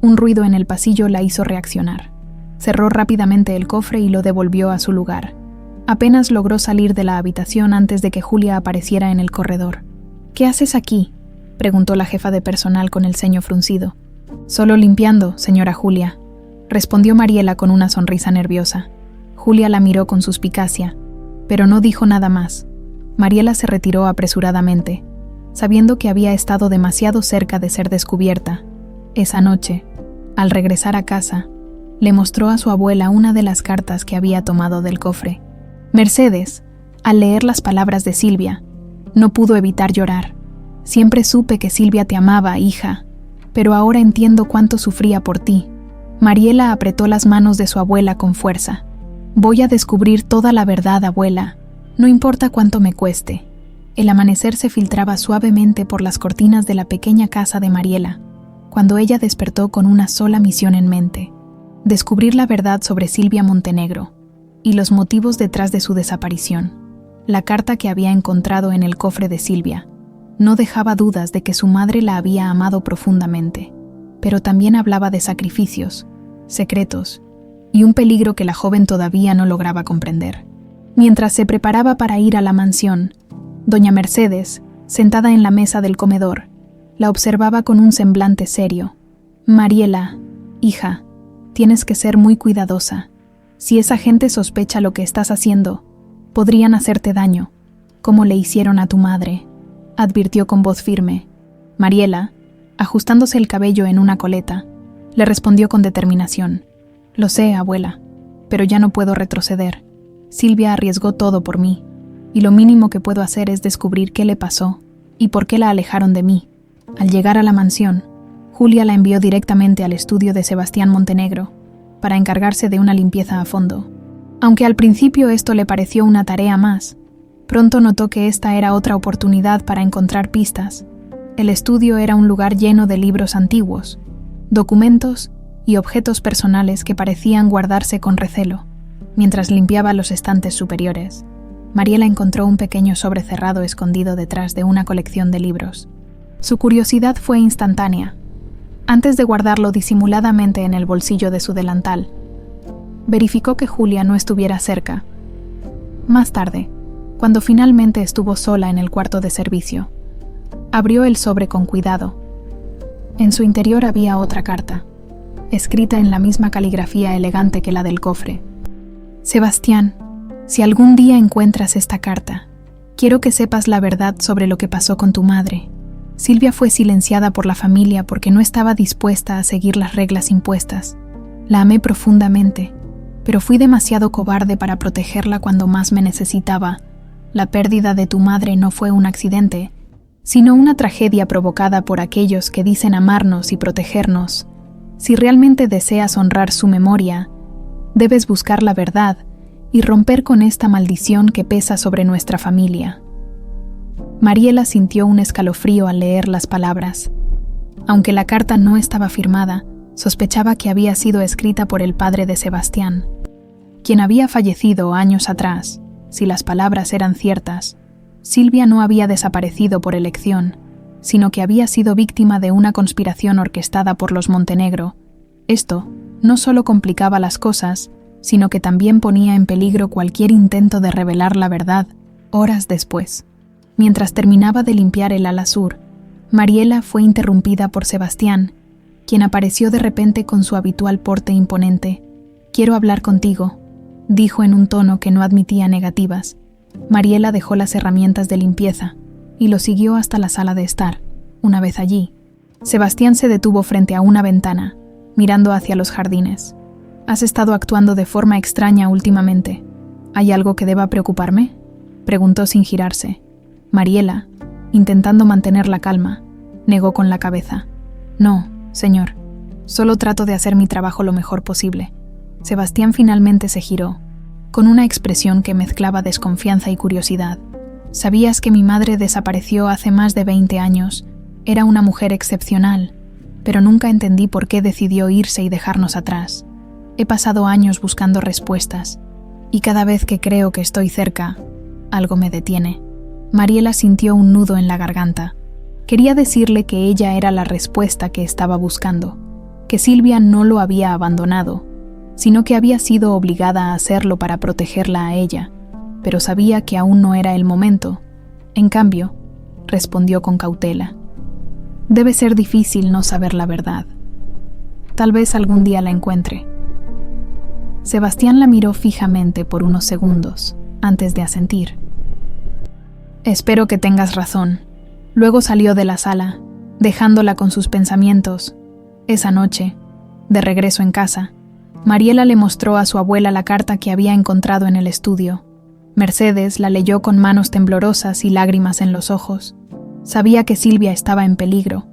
A: un ruido en el pasillo la hizo reaccionar? Cerró rápidamente el cofre y lo devolvió a su lugar. Apenas logró salir de la habitación antes de que Julia apareciera en el corredor. «¿Qué haces aquí?», preguntó la jefa de personal con el ceño fruncido. «Solo limpiando, señora Julia», respondió Mariela con una sonrisa nerviosa. Julia la miró con suspicacia, pero no dijo nada más. Mariela se retiró apresuradamente, sabiendo que había estado demasiado cerca de ser descubierta. Esa noche, al regresar a casa, le mostró a su abuela una de las cartas que había tomado del cofre. Mercedes, al leer las palabras de Silvia, no pudo evitar llorar. «Siempre supe que Silvia te amaba, hija, pero ahora entiendo cuánto sufría por ti». Mariela apretó las manos de su abuela con fuerza. «Voy a descubrir toda la verdad, abuela, no importa cuánto me cueste». El amanecer se filtraba suavemente por las cortinas de la pequeña casa de Mariela, cuando ella despertó con una sola misión en mente: descubrir la verdad sobre Silvia Montenegro y los motivos detrás de su desaparición. La carta que había encontrado en el cofre de Silvia no dejaba dudas de que su madre la había amado profundamente, pero también hablaba de sacrificios, secretos y un peligro que la joven todavía no lograba comprender. Mientras se preparaba para ir a la mansión, doña Mercedes, sentada en la mesa del comedor, la observaba con un semblante serio. «Mariela, hija, tienes que ser muy cuidadosa. Si esa gente sospecha lo que estás haciendo, podrían hacerte daño, como le hicieron a tu madre», advirtió con voz firme. Mariela, Ajustándose el cabello en una coleta, le respondió con determinación: «Lo sé, abuela, pero ya no puedo retroceder. Silvia arriesgó todo por mí, y lo mínimo que puedo hacer es descubrir qué le pasó y por qué la alejaron de mí». Al llegar a la mansión, Julia la envió directamente al estudio de Sebastián Montenegro para encargarse de una limpieza a fondo. Aunque al principio esto le pareció una tarea más, pronto notó que esta era otra oportunidad para encontrar pistas. El estudio era un lugar lleno de libros antiguos, documentos y objetos personales que parecían guardarse con recelo. Mientras limpiaba los estantes superiores, Mariela encontró un pequeño sobre cerrado escondido detrás de una colección de libros. Su curiosidad fue instantánea. Antes de guardarlo disimuladamente en el bolsillo de su delantal, verificó que Julia no estuviera cerca. Más tarde, cuando finalmente estuvo sola en el cuarto de servicio, abrió el sobre con cuidado. En su interior había otra carta, escrita en la misma caligrafía elegante que la del cofre. «Sebastián, si algún día encuentras esta carta, quiero que sepas la verdad sobre lo que pasó con tu madre. Silvia fue silenciada por la familia porque no estaba dispuesta a seguir las reglas impuestas. La amé profundamente, pero fui demasiado cobarde para protegerla cuando más me necesitaba. La pérdida de tu madre no fue un accidente, sino una tragedia provocada por aquellos que dicen amarnos y protegernos. Si realmente deseas honrar su memoria, debes buscar la verdad y romper con esta maldición que pesa sobre nuestra familia». Mariela sintió un escalofrío al leer las palabras. Aunque la carta no estaba firmada, sospechaba que había sido escrita por el padre de Sebastián, quien había fallecido años atrás. Si las palabras eran ciertas, Silvia no había desaparecido por elección, sino que había sido víctima de una conspiración orquestada por los Montenegro. Esto no solo complicaba las cosas, sino que también ponía en peligro cualquier intento de revelar la verdad horas después. Mientras terminaba de limpiar el ala sur, Mariela fue interrumpida por Sebastián, quien apareció de repente con su habitual porte imponente. «Quiero hablar contigo», dijo en un tono que no admitía negativas. Mariela dejó las herramientas de limpieza y lo siguió hasta la sala de estar. Una vez allí, Sebastián se detuvo frente a una ventana, mirando hacia los jardines. «Has estado actuando de forma extraña últimamente. ¿Hay algo que deba preocuparme?», preguntó sin girarse. Mariela, intentando mantener la calma, negó con la cabeza. «No, señor. Solo trato de hacer mi trabajo lo mejor posible». Sebastián finalmente se giró, con una expresión que mezclaba desconfianza y curiosidad. «Sabías que mi madre desapareció hace más de 20 años. Era una mujer excepcional, pero nunca entendí por qué decidió irse y dejarnos atrás. He pasado años buscando respuestas, y cada vez que creo que estoy cerca, algo me detiene». Mariela sintió un nudo en la garganta. Quería decirle que ella era la respuesta que estaba buscando, que Silvia no lo había abandonado, sino que había sido obligada a hacerlo para protegerla a ella, pero sabía que aún no era el momento. En cambio, respondió con cautela: «Debe ser difícil no saber la verdad. Tal vez algún día la encuentre». Sebastián la miró fijamente por unos segundos, antes de asentir. «Espero que tengas razón». Luego salió de la sala, dejándola con sus pensamientos. Esa noche, de regreso en casa, Mariela le mostró a su abuela la carta que había encontrado en el estudio. Mercedes la leyó con manos temblorosas y lágrimas en los ojos. Sabía que Silvia estaba en peligro,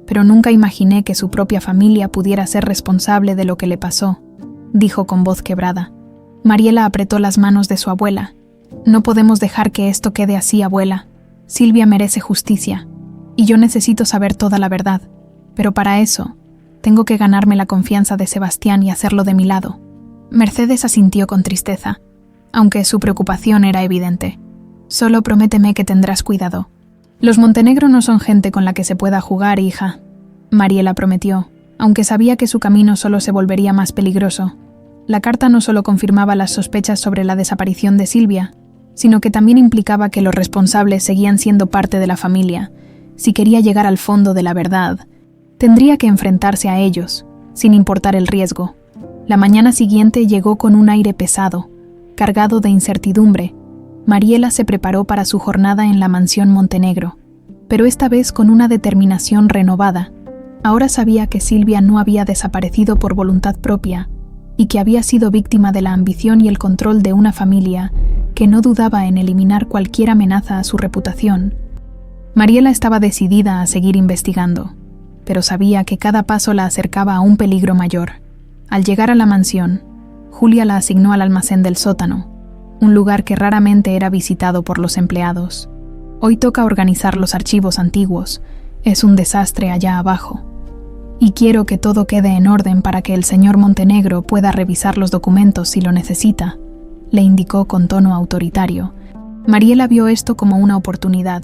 A: pero nunca imaginé que su propia familia pudiera ser responsable de lo que le pasó, dijo con voz quebrada. Mariela apretó las manos de su abuela. «No podemos dejar que esto quede así, abuela. Silvia merece justicia, y yo necesito saber toda la verdad, pero para eso tengo que ganarme la confianza de Sebastián y hacerlo de mi lado». Mercedes asintió con tristeza, aunque su preocupación era evidente. «Solo prométeme que tendrás cuidado. Los Montenegro no son gente con la que se pueda jugar, hija», Mariela prometió, aunque sabía que su camino solo se volvería más peligroso. La carta no solo confirmaba las sospechas sobre la desaparición de Silvia, sino que también implicaba que los responsables seguían siendo parte de la familia. Si quería llegar al fondo de la verdad, tendría que enfrentarse a ellos, sin importar el riesgo. La mañana siguiente llegó con un aire pesado, cargado de incertidumbre. Mariela se preparó para su jornada en la mansión Montenegro, pero esta vez con una determinación renovada. Ahora sabía que Silvia no había desaparecido por voluntad propia y que había sido víctima de la ambición y el control de una familia que no dudaba en eliminar cualquier amenaza a su reputación. Mariela estaba decidida a seguir investigando, pero sabía que cada paso la acercaba a un peligro mayor. Al llegar a la mansión, Julia la asignó al almacén del sótano, un lugar que raramente era visitado por los empleados. Hoy toca organizar los archivos antiguos. Es un desastre allá abajo. Y quiero que todo quede en orden para que el señor Montenegro pueda revisar los documentos si lo necesita, le indicó con tono autoritario. Mariela vio esto como una oportunidad.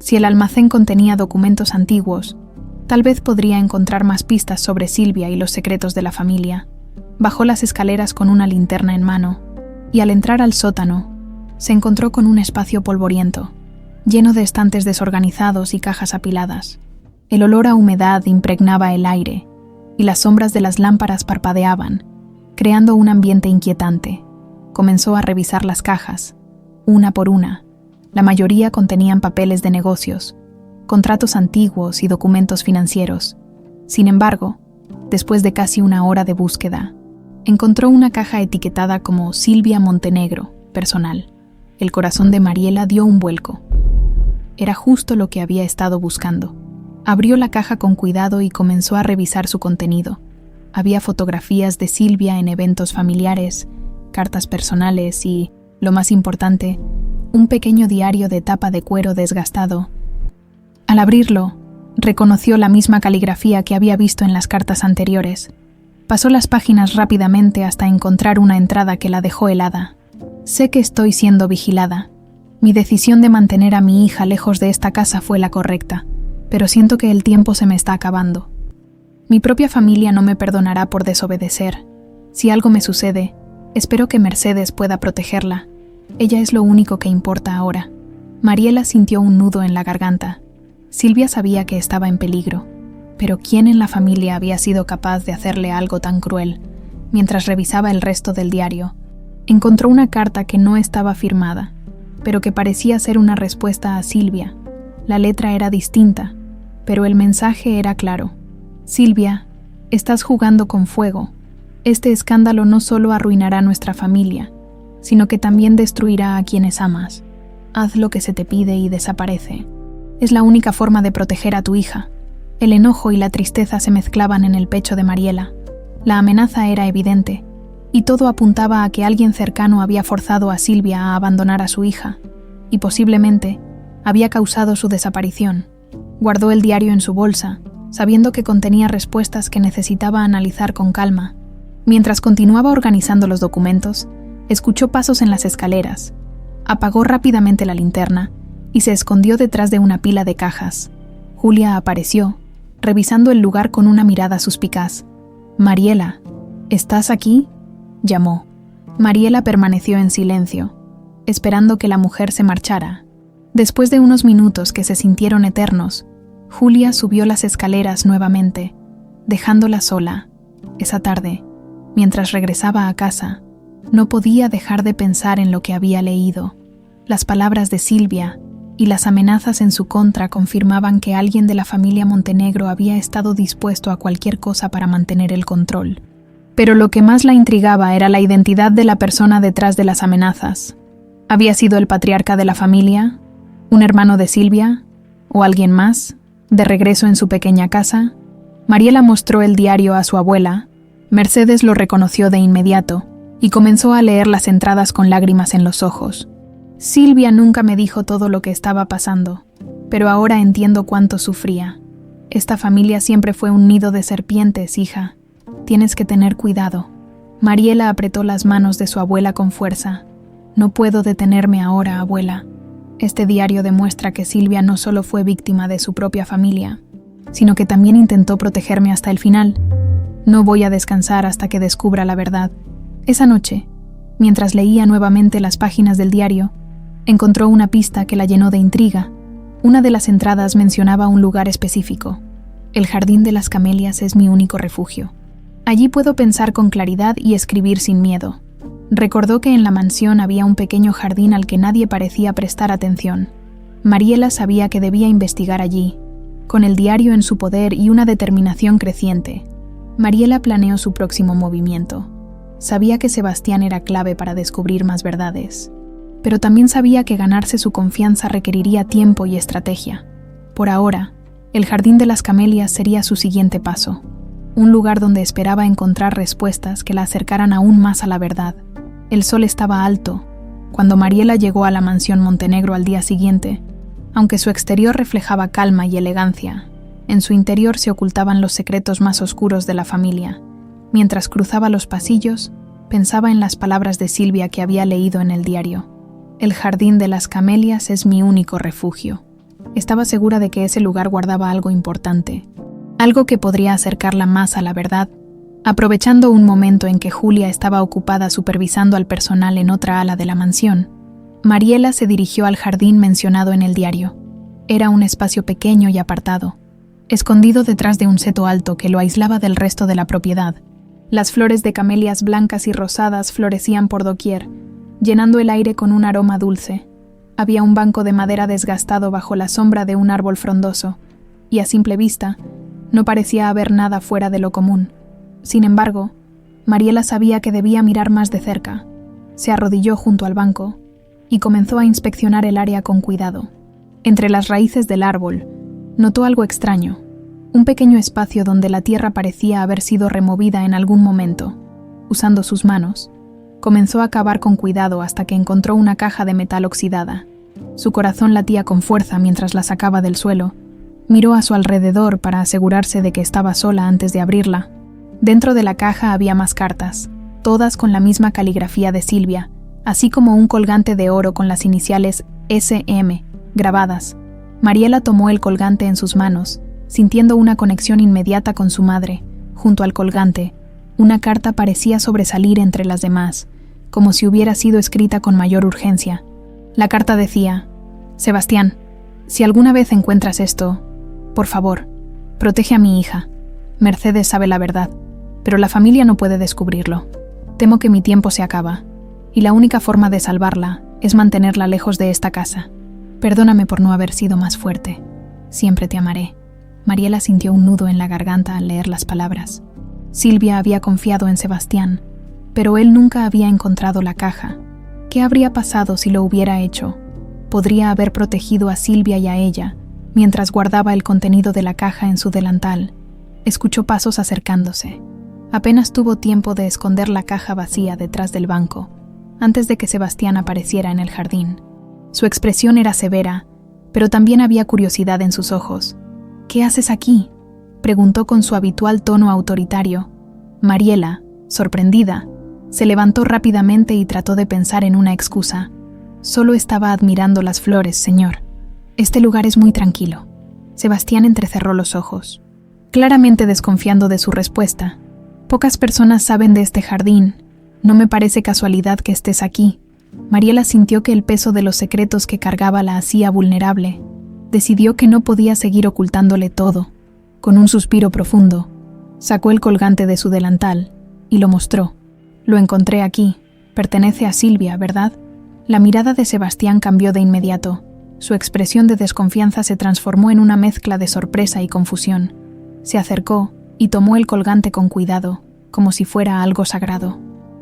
A: Si el almacén contenía documentos antiguos, tal vez podría encontrar más pistas sobre Silvia y los secretos de la familia. Bajó las escaleras con una linterna en mano, y al entrar al sótano, se encontró con un espacio polvoriento, lleno de estantes desorganizados y cajas apiladas. El olor a humedad impregnaba el aire, y las sombras de las lámparas parpadeaban, creando un ambiente inquietante. Comenzó a revisar las cajas, una por una. La mayoría contenían papeles de negocios, contratos antiguos y documentos financieros. Sin embargo, después de casi una hora de búsqueda, encontró una caja etiquetada como Silvia Montenegro, personal. El corazón de Mariela dio un vuelco. Era justo lo que había estado buscando. Abrió la caja con cuidado y comenzó a revisar su contenido. Había fotografías de Silvia en eventos familiares, cartas personales y, lo más importante, un pequeño diario de tapa de cuero desgastado. Al abrirlo, reconoció la misma caligrafía que había visto en las cartas anteriores. Pasó las páginas rápidamente hasta encontrar una entrada que la dejó helada. Sé que estoy siendo vigilada. Mi decisión de mantener a mi hija lejos de esta casa fue la correcta, pero siento que el tiempo se me está acabando. Mi propia familia no me perdonará por desobedecer. Si algo me sucede, espero que Mercedes pueda protegerla. Ella es lo único que importa ahora. Mariela sintió un nudo en la garganta. Silvia sabía que estaba en peligro, pero ¿quién en la familia había sido capaz de hacerle algo tan cruel? Mientras revisaba el resto del diario, encontró una carta que no estaba firmada, pero que parecía ser una respuesta a Silvia. La letra era distinta, pero el mensaje era claro. Silvia, estás jugando con fuego. Este escándalo no solo arruinará nuestra familia, sino que también destruirá a quienes amas. Haz lo que se te pide y desaparece. Es la única forma de proteger a tu hija. El enojo y la tristeza se mezclaban en el pecho de Mariela. La amenaza era evidente, y todo apuntaba a que alguien cercano había forzado a Silvia a abandonar a su hija, y posiblemente había causado su desaparición. Guardó el diario en su bolsa, sabiendo que contenía respuestas que necesitaba analizar con calma. Mientras continuaba organizando los documentos, escuchó pasos en las escaleras, apagó rápidamente la linterna y se escondió detrás de una pila de cajas. Julia apareció, revisando el lugar con una mirada suspicaz. «Mariela, ¿estás aquí?», llamó. Mariela permaneció en silencio, esperando que la mujer se marchara. Después de unos minutos que se sintieron eternos, Julia subió las escaleras nuevamente, dejándola sola. Esa tarde, mientras regresaba a casa, no podía dejar de pensar en lo que había leído. Las palabras de Silvia y las amenazas en su contra confirmaban que alguien de la familia Montenegro había estado dispuesto a cualquier cosa para mantener el control. Pero lo que más la intrigaba era la identidad de la persona detrás de las amenazas. ¿Había sido el patriarca de la familia? ¿Un hermano de Silvia? ¿O alguien más? De regreso en su pequeña casa, Mariela mostró el diario a su abuela. Mercedes lo reconoció de inmediato y comenzó a leer las entradas con lágrimas en los ojos. Silvia nunca me dijo todo lo que estaba pasando, pero ahora entiendo cuánto sufría. Esta familia siempre fue un nido de serpientes, hija. Tienes que tener cuidado. Mariela apretó las manos de su abuela con fuerza. No puedo detenerme ahora, abuela. Este diario demuestra que Silvia no solo fue víctima de su propia familia, sino que también intentó protegerme hasta el final. No voy a descansar hasta que descubra la verdad. Esa noche, mientras leía nuevamente las páginas del diario, encontró una pista que la llenó de intriga. Una de las entradas mencionaba un lugar específico. El jardín de las camelias es mi único refugio. Allí puedo pensar con claridad y escribir sin miedo. Recordó que en la mansión había un pequeño jardín al que nadie parecía prestar atención. Mariela sabía que debía investigar allí, Con el diario en su poder y una determinación creciente, Mariela planeó su próximo movimiento. Sabía que Sebastián era clave para descubrir más verdades, pero también sabía que ganarse su confianza requeriría tiempo y estrategia. Por ahora, el Jardín de las Camelias sería su siguiente paso, un lugar donde esperaba encontrar respuestas que la acercaran aún más a la verdad. El sol estaba alto cuando Mariela llegó a la mansión Montenegro al día siguiente. Aunque su exterior reflejaba calma y elegancia, en su interior se ocultaban los secretos más oscuros de la familia. Mientras cruzaba los pasillos, pensaba en las palabras de Silvia que había leído en el diario. El Jardín de las Camelias es mi único refugio. Estaba segura de que ese lugar guardaba algo importante, algo que podría acercarla más a la verdad. Aprovechando un momento en que Julia estaba ocupada supervisando al personal en otra ala de la mansión, Mariela se dirigió al jardín mencionado en el diario. Era un espacio pequeño y apartado, escondido detrás de un seto alto que lo aislaba del resto de la propiedad. Las flores de camelias blancas y rosadas florecían por doquier, llenando el aire con un aroma dulce. Había un banco de madera desgastado bajo la sombra de un árbol frondoso, y a simple vista, no parecía haber nada fuera de lo común. Sin embargo, Mariela sabía que debía mirar más de cerca. Se arrodilló junto al banco y comenzó a inspeccionar el área con cuidado. Entre las raíces del árbol, notó algo extraño, un pequeño espacio donde la tierra parecía haber sido removida en algún momento. Usando sus manos, comenzó a cavar con cuidado hasta que encontró una caja de metal oxidada. Su corazón latía con fuerza mientras la sacaba del suelo. Miró a su alrededor para asegurarse de que estaba sola antes de abrirla. Dentro de la caja había más cartas, todas con la misma caligrafía de Silvia, así como un colgante de oro con las iniciales SM grabadas. Mariela tomó el colgante en sus manos, sintiendo una conexión inmediata con su madre. Junto al colgante, una carta parecía sobresalir entre las demás, como si hubiera sido escrita con mayor urgencia. La carta decía: Sebastián, si alguna vez encuentras esto, por favor, protege a mi hija. Mercedes sabe la verdad, pero la familia no puede descubrirlo. Temo que mi tiempo se acaba, y la única forma de salvarla es mantenerla lejos de esta casa. Perdóname por no haber sido más fuerte. Siempre te amaré. Mariela sintió un nudo en la garganta al leer las palabras. Silvia había confiado en Sebastián, pero él nunca había encontrado la caja. ¿Qué habría pasado si lo hubiera hecho? Podría haber protegido a Silvia y a ella, mientras guardaba el contenido de la caja en su delantal. Escuchó pasos acercándose. Apenas tuvo tiempo de esconder la caja vacía detrás del banco, antes de que Sebastián apareciera en el jardín. Su expresión era severa, pero también había curiosidad en sus ojos. «¿Qué haces aquí?», preguntó con su habitual tono autoritario. Mariela, sorprendida, se levantó rápidamente y trató de pensar en una excusa. «Solo estaba admirando las flores, señor. Este lugar es muy tranquilo». Sebastián entrecerró los ojos, claramente desconfiando de su respuesta. «Pocas personas saben de este jardín. No me parece casualidad que estés aquí». Mariela sintió que el peso de los secretos que cargaba la hacía vulnerable. Decidió que no podía seguir ocultándole todo. Con un suspiro profundo, sacó el colgante de su delantal y lo mostró. «Lo encontré aquí. Pertenece a Silvia, ¿verdad?». La mirada de Sebastián cambió de inmediato. Su expresión de desconfianza se transformó en una mezcla de sorpresa y confusión. Se acercó y tomó el colgante con cuidado, como si fuera algo sagrado.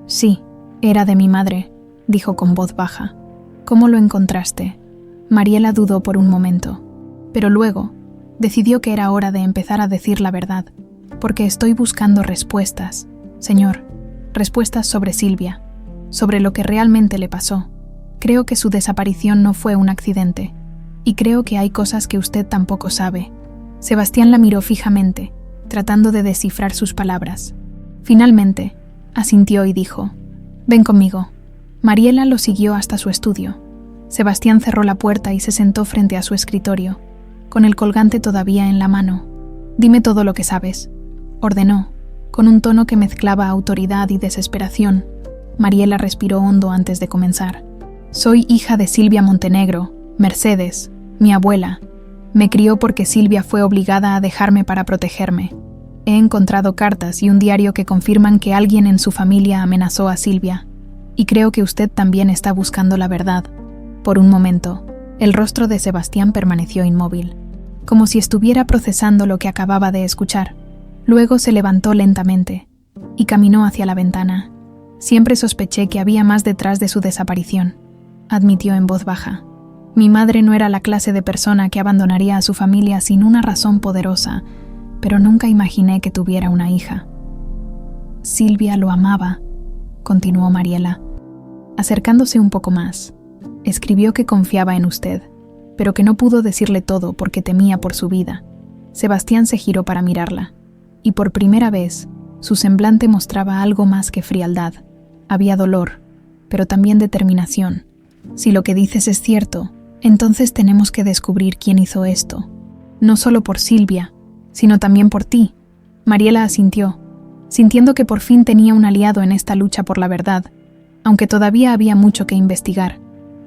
A: «Sí, era de mi madre», dijo con voz baja. «¿Cómo lo encontraste?». Mariela dudó por un momento, pero luego decidió que era hora de empezar a decir la verdad. «Porque estoy buscando respuestas, señor, respuestas sobre Silvia, sobre lo que realmente le pasó. Creo que su desaparición no fue un accidente, y creo que hay cosas que usted tampoco sabe». Sebastián la miró fijamente, tratando de descifrar sus palabras. Finalmente, asintió y dijo: «Ven conmigo». Mariela lo siguió hasta su estudio. Sebastián cerró la puerta y se sentó frente a su escritorio, con el colgante todavía en la mano. «Dime todo lo que sabes», ordenó, con un tono que mezclaba autoridad y desesperación. Mariela respiró hondo antes de comenzar. «Soy hija de Silvia Montenegro, Mercedes, mi abuela. Me crió porque Silvia fue obligada a dejarme para protegerme. He encontrado cartas y un diario que confirman que alguien en su familia amenazó a Silvia. Y creo que usted también está buscando la verdad». Por un momento, el rostro de Sebastián permaneció inmóvil. como si estuviera procesando lo que acababa de escuchar. Luego se levantó lentamente y caminó hacia la ventana. Siempre sospeché que había más detrás de su desaparición, admitió en voz baja. Mi madre no era la clase de persona que abandonaría a su familia sin una razón poderosa, pero nunca imaginé que tuviera una hija. Silvia lo amaba, continuó Mariela, acercándose un poco más. Escribió que confiaba en usted, pero que no pudo decirle todo porque temía por su vida. Sebastián se giró para mirarla, y por primera vez, su semblante mostraba algo más que frialdad. Había dolor, pero también determinación. Si lo que dices es cierto, entonces tenemos que descubrir quién hizo esto. No solo por Silvia, sino también por ti. Mariela asintió, sintiendo que por fin tenía un aliado en esta lucha por la verdad, aunque todavía había mucho que investigar.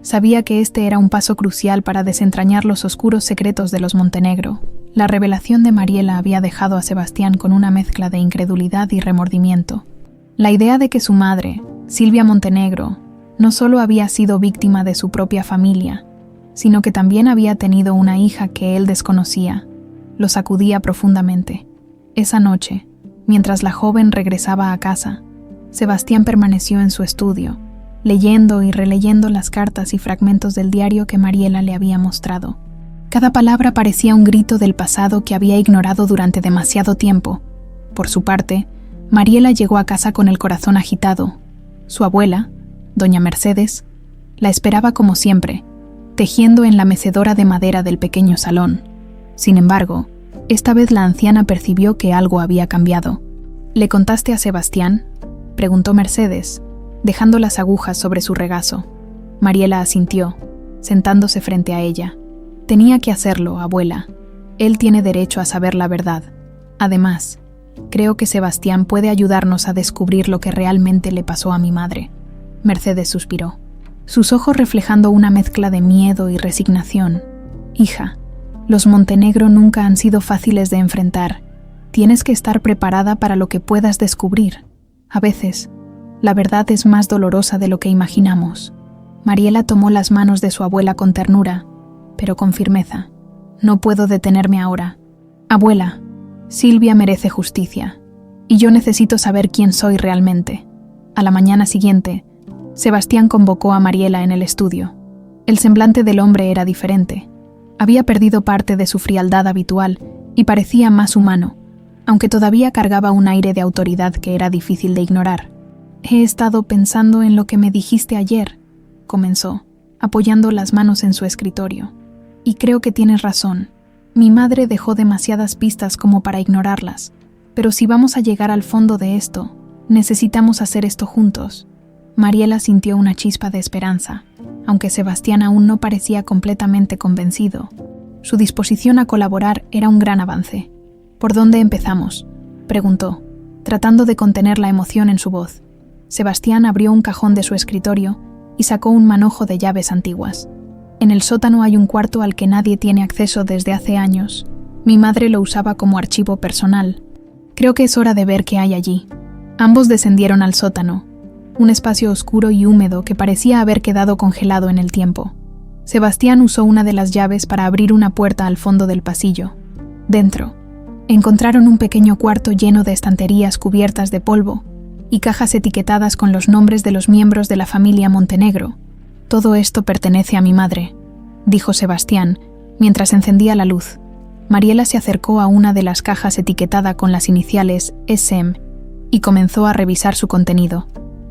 A: Sabía que este era un paso crucial para desentrañar los oscuros secretos de los Montenegro. La revelación de Mariela había dejado a Sebastián con una mezcla de incredulidad y remordimiento. La idea de que su madre, Silvia Montenegro, no solo había sido víctima de su propia familia, sino que también había tenido una hija que él desconocía, lo sacudía profundamente. Esa noche, mientras la joven regresaba a casa, Sebastián permaneció en su estudio, leyendo y releyendo las cartas y fragmentos del diario que Mariela le había mostrado. Cada palabra parecía un grito del pasado que había ignorado durante demasiado tiempo. Por su parte, Mariela llegó a casa con el corazón agitado. Su abuela, doña Mercedes, la esperaba como siempre, tejiendo en la mecedora de madera del pequeño salón. Sin embargo, esta vez la anciana percibió que algo había cambiado. ¿Le contaste a Sebastián?, preguntó Mercedes, dejando las agujas sobre su regazo. Mariela asintió, sentándose frente a ella. Tenía que hacerlo, abuela. Él tiene derecho a saber la verdad. Además, creo que Sebastián puede ayudarnos a descubrir lo que realmente le pasó a mi madre. Mercedes suspiró, sus ojos reflejando una mezcla de miedo y resignación. Hija, los Montenegro nunca han sido fáciles de enfrentar. Tienes que estar preparada para lo que puedas descubrir. A veces, la verdad es más dolorosa de lo que imaginamos. Mariela tomó las manos de su abuela con ternura, pero con firmeza. No puedo detenerme ahora. Abuela, Silvia merece justicia, y yo necesito saber quién soy realmente. A la mañana siguiente, Sebastián convocó a Mariela en el estudio. El semblante del hombre era diferente. Había perdido parte de su frialdad habitual y parecía más humano, aunque todavía cargaba un aire de autoridad que era difícil de ignorar. He estado pensando en lo que me dijiste ayer, comenzó, apoyando las manos en su escritorio. Y creo que tienes razón. Mi madre dejó demasiadas pistas como para ignorarlas, pero si vamos a llegar al fondo de esto, necesitamos hacer esto juntos. Mariela sintió una chispa de esperanza, aunque Sebastián aún no parecía completamente convencido. Su disposición a colaborar era un gran avance. ¿Por dónde empezamos?, preguntó, tratando de contener la emoción en su voz. Sebastián abrió un cajón de su escritorio y sacó un manojo de llaves antiguas. En el sótano hay un cuarto al que nadie tiene acceso desde hace años. Mi madre lo usaba como archivo personal. Creo que es hora de ver qué hay allí. Ambos descendieron al sótano, un espacio oscuro y húmedo que parecía haber quedado congelado en el tiempo. Sebastián usó una de las llaves para abrir una puerta al fondo del pasillo. Dentro, encontraron un pequeño cuarto lleno de estanterías cubiertas de polvo y cajas etiquetadas con los nombres de los miembros de la familia Montenegro. Todo esto pertenece a mi madre, dijo Sebastián, mientras encendía la luz. Mariela se acercó a una de las cajas etiquetada con las iniciales SM y comenzó a revisar su contenido.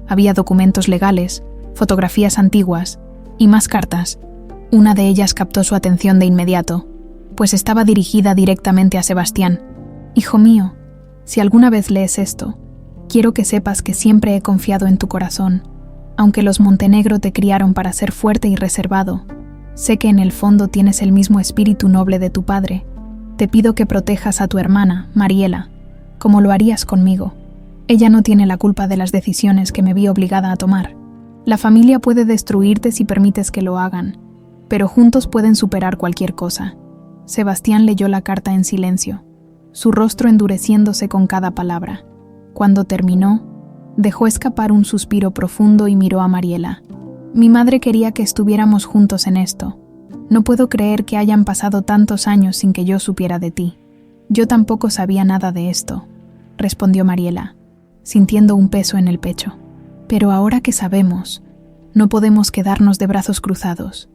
A: Había documentos legales, fotografías antiguas y más cartas. Una de ellas captó su atención de inmediato, pues estaba dirigida directamente a Sebastián. Hijo mío, si alguna vez lees esto, quiero que sepas que siempre he confiado en tu corazón. Aunque los Montenegro te criaron para ser fuerte y reservado, sé que en el fondo tienes el mismo espíritu noble de tu padre. Te pido que protejas a tu hermana, Mariela, como lo harías conmigo. Ella no tiene la culpa de las decisiones que me vi obligada a tomar. La familia puede destruirte si permites que lo hagan, pero juntos pueden superar cualquier cosa. Sebastián leyó la carta en silencio, su rostro endureciéndose con cada palabra. Cuando terminó, dejó escapar un suspiro profundo y miró a Mariela. Mi madre quería que estuviéramos juntos en esto. No puedo creer que hayan pasado tantos años sin que yo supiera de ti. Yo tampoco sabía nada de esto, respondió Mariela, sintiendo un peso en el pecho. Pero ahora que sabemos, no podemos quedarnos de brazos cruzados.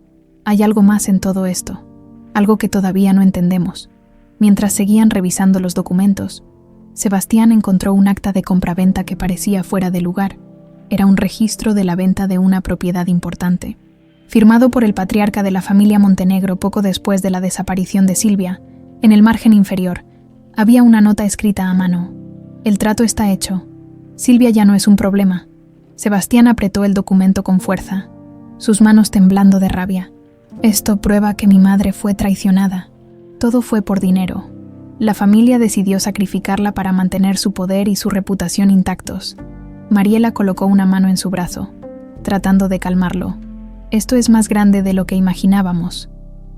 A: Hay algo más en todo esto, algo que todavía no entendemos. Mientras seguían revisando los documentos, Sebastián encontró un acta de compraventa que parecía fuera de lugar. Era un registro de la venta de una propiedad importante. Firmado por el patriarca de la familia Montenegro poco después de la desaparición de Silvia, en el margen inferior, había una nota escrita a mano. El trato está hecho. Silvia ya no es un problema. Sebastián apretó el documento con fuerza, sus manos temblando de rabia. Esto prueba que mi madre fue traicionada. Todo fue por dinero. La familia decidió sacrificarla para mantener su poder y su reputación intactos. Mariela colocó una mano en su brazo, tratando de calmarlo. Esto es más grande de lo que imaginábamos,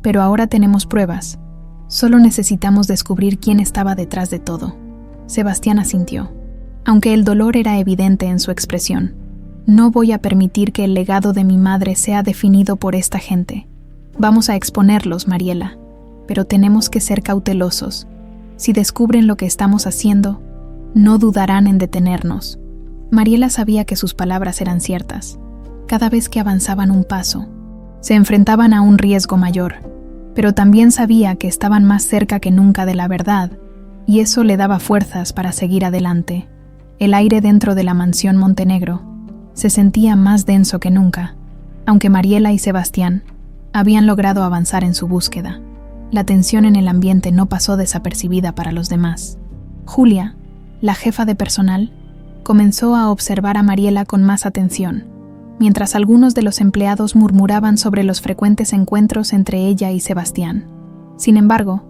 A: pero ahora tenemos pruebas. Solo necesitamos descubrir quién estaba detrás de todo. Sebastián asintió, aunque el dolor era evidente en su expresión. No voy a permitir que el legado de mi madre sea definido por esta gente. Vamos a exponerlos, Mariela, pero tenemos que ser cautelosos. Si descubren lo que estamos haciendo, no dudarán en detenernos. Mariela sabía que sus palabras eran ciertas. Cada vez que avanzaban un paso, se enfrentaban a un riesgo mayor, pero también sabía que estaban más cerca que nunca de la verdad, y eso le daba fuerzas para seguir adelante. El aire dentro de la mansión Montenegro se sentía más denso que nunca, aunque Mariela y Sebastián habían logrado avanzar en su búsqueda. La tensión en el ambiente no pasó desapercibida para los demás. Julia, la jefa de personal, comenzó a observar a Mariela con más atención, mientras algunos de los empleados murmuraban sobre los frecuentes encuentros entre ella y Sebastián. Sin embargo,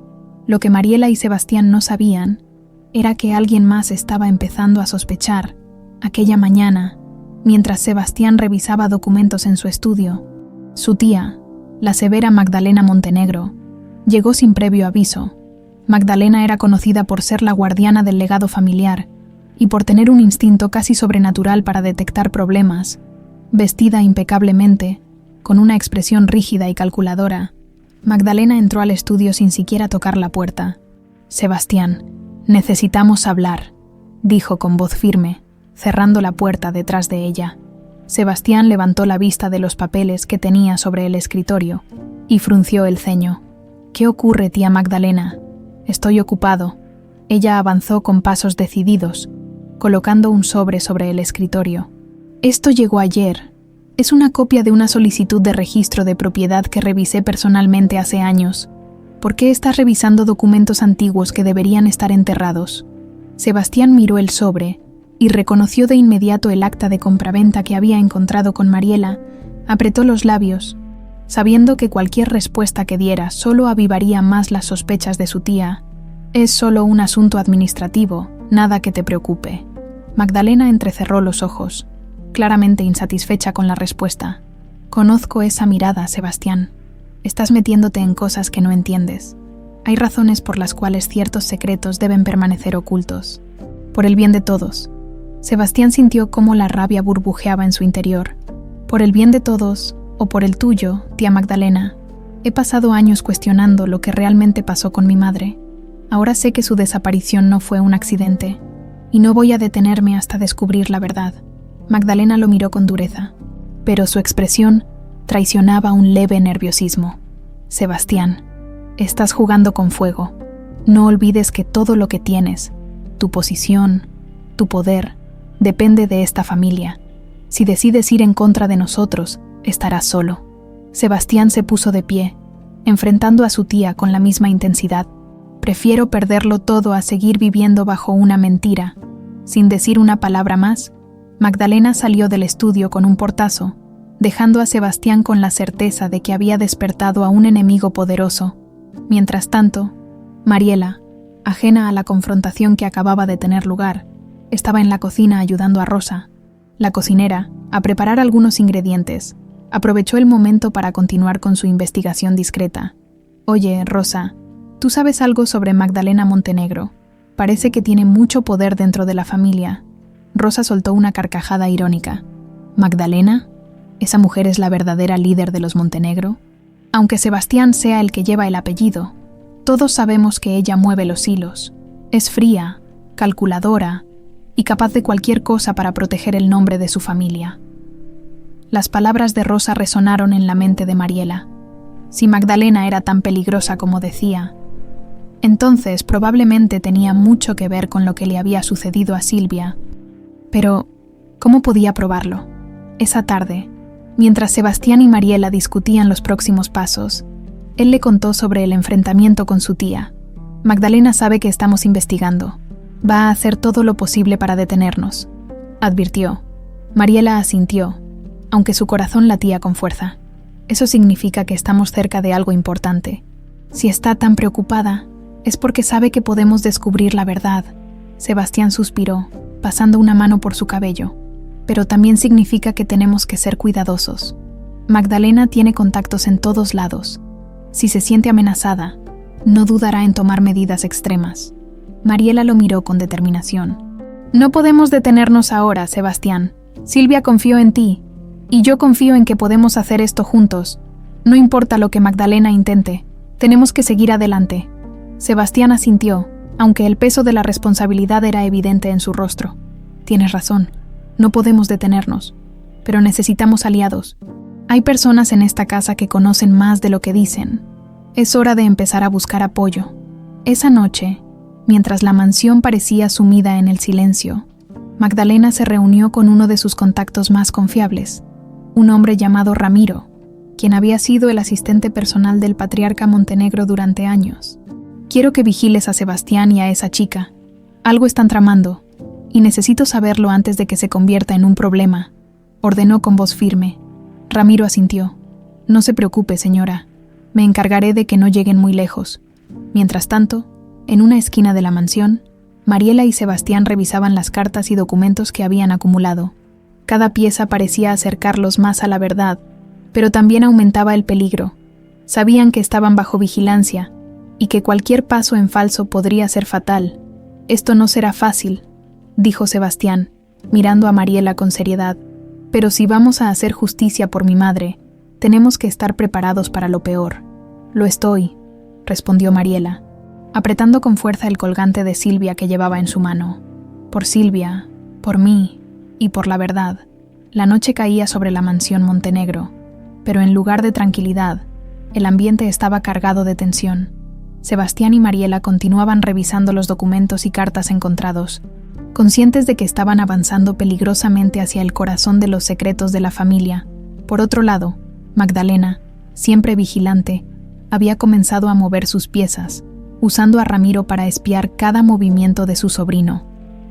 A: lo que Mariela y Sebastián no sabían era que alguien más estaba empezando a sospechar. Aquella mañana, mientras Sebastián revisaba documentos en su estudio, su tía, la severa Magdalena Montenegro, llegó sin previo aviso. Magdalena era conocida por ser la guardiana del legado familiar y por tener un instinto casi sobrenatural para detectar problemas. Vestida impecablemente, con una expresión rígida y calculadora, Magdalena entró al estudio sin siquiera tocar la puerta. «Sebastián, necesitamos hablar», dijo con voz firme, cerrando la puerta detrás de ella. Sebastián levantó la vista de los papeles que tenía sobre el escritorio y frunció el ceño. «¿Qué ocurre, tía Magdalena?» «Estoy ocupado». Ella avanzó con pasos decididos, colocando un sobre el escritorio. «Esto llegó ayer. Es una copia de una solicitud de registro de propiedad que revisé personalmente hace años. ¿Por qué estás revisando documentos antiguos que deberían estar enterrados?» Sebastián miró el sobre y reconoció de inmediato el acta de compraventa que había encontrado con Mariela. Apretó los labios, sabiendo que cualquier respuesta que diera solo avivaría más las sospechas de su tía. «Es solo un asunto administrativo, nada que te preocupe». Magdalena entrecerró los ojos, claramente insatisfecha con la respuesta. «Conozco esa mirada, Sebastián. Estás metiéndote en cosas que no entiendes. Hay razones por las cuales ciertos secretos deben permanecer ocultos. Por el bien de todos». Sebastián sintió cómo la rabia burbujeaba en su interior. «Por el bien de todos, o por el tuyo, tía Magdalena. He pasado años cuestionando lo que realmente pasó con mi madre. Ahora sé que su desaparición no fue un accidente, y no voy a detenerme hasta descubrir la verdad». Magdalena lo miró con dureza, pero su expresión traicionaba un leve nerviosismo. «Sebastián, estás jugando con fuego. No olvides que todo lo que tienes, tu posición, tu poder, depende de esta familia. Si decides ir en contra de nosotros, estarás solo». Sebastián se puso de pie, enfrentando a su tía con la misma intensidad. «Prefiero perderlo todo a seguir viviendo bajo una mentira». Sin decir una palabra más, Magdalena salió del estudio con un portazo, dejando a Sebastián con la certeza de que había despertado a un enemigo poderoso. Mientras tanto, Mariela, ajena a la confrontación que acababa de tener lugar, estaba en la cocina ayudando a Rosa, la cocinera, a preparar algunos ingredientes. Aprovechó el momento para continuar con su investigación discreta. «Oye, Rosa, ¿tú sabes algo sobre Magdalena Montenegro? Parece que tiene mucho poder dentro de la familia». Rosa soltó una carcajada irónica. «¿Magdalena? ¿Esa mujer es la verdadera líder de los Montenegro?». Aunque Sebastián sea el que lleva el apellido, todos sabemos que ella mueve los hilos. Es fría, calculadora y capaz de cualquier cosa para proteger el nombre de su familia. Las palabras de Rosa resonaron en la mente de Mariela. Si Magdalena era tan peligrosa como decía, entonces probablemente tenía mucho que ver con lo que le había sucedido a Silvia. Pero, ¿cómo podía probarlo? Esa tarde, mientras Sebastián y Mariela discutían los próximos pasos, él le contó sobre el enfrentamiento con su tía. Magdalena sabe que estamos investigando. Va a hacer todo lo posible para detenernos, advirtió. Mariela asintió, aunque su corazón latía con fuerza. Eso significa que estamos cerca de algo importante. Si está tan preocupada, es porque sabe que podemos descubrir la verdad. Sebastián suspiró, pasando una mano por su cabello. Pero también significa que tenemos que ser cuidadosos. Magdalena tiene contactos en todos lados. Si se siente amenazada, no dudará en tomar medidas extremas. Mariela lo miró con determinación. No podemos detenernos ahora, Sebastián. Silvia confió en ti, y yo confío en que podemos hacer esto juntos. No importa lo que Magdalena intente, tenemos que seguir adelante. Sebastián asintió, aunque el peso de la responsabilidad era evidente en su rostro. Tienes razón, no podemos detenernos, pero necesitamos aliados. Hay personas en esta casa que conocen más de lo que dicen. Es hora de empezar a buscar apoyo. Esa noche, mientras la mansión parecía sumida en el silencio, Magdalena se reunió con uno de sus contactos más confiables, un hombre llamado Ramiro, quien había sido el asistente personal del patriarca Montenegro durante años. Quiero que vigiles a Sebastián y a esa chica. Algo están tramando, y necesito saberlo antes de que se convierta en un problema, ordenó con voz firme. Ramiro asintió. No se preocupe, señora. Me encargaré de que no lleguen muy lejos. Mientras tanto, en una esquina de la mansión, Mariela y Sebastián revisaban las cartas y documentos que habían acumulado. Cada pieza parecía acercarlos más a la verdad, pero también aumentaba el peligro. Sabían que estaban bajo vigilancia y que cualquier paso en falso podría ser fatal. Esto no será fácil, dijo Sebastián, mirando a Mariela con seriedad. Pero si vamos a hacer justicia por mi madre, tenemos que estar preparados para lo peor. Lo estoy, respondió Mariela, apretando con fuerza el colgante de Silvia que llevaba en su mano. Por Silvia, por mí y por la verdad. La noche caía sobre la mansión Montenegro, pero en lugar de tranquilidad, el ambiente estaba cargado de tensión. Sebastián y Mariela continuaban revisando los documentos y cartas encontrados, conscientes de que estaban avanzando peligrosamente hacia el corazón de los secretos de la familia. Por otro lado, Magdalena, siempre vigilante, había comenzado a mover sus piezas, usando a Ramiro para espiar cada movimiento de su sobrino.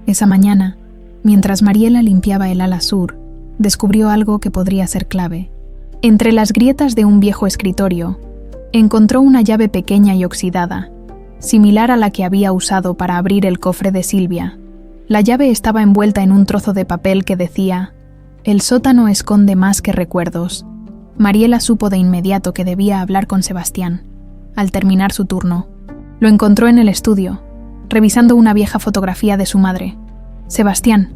A: Esa mañana, mientras Mariela limpiaba el ala sur, descubrió algo que podría ser clave. Entre las grietas de un viejo escritorio, encontró una llave pequeña y oxidada, similar a la que había usado para abrir el cofre de Silvia. La llave estaba envuelta en un trozo de papel que decía: «El sótano esconde más que recuerdos». Mariela supo de inmediato que debía hablar con Sebastián. Al terminar su turno, lo encontró en el estudio, revisando una vieja fotografía de su madre. «Sebastián»,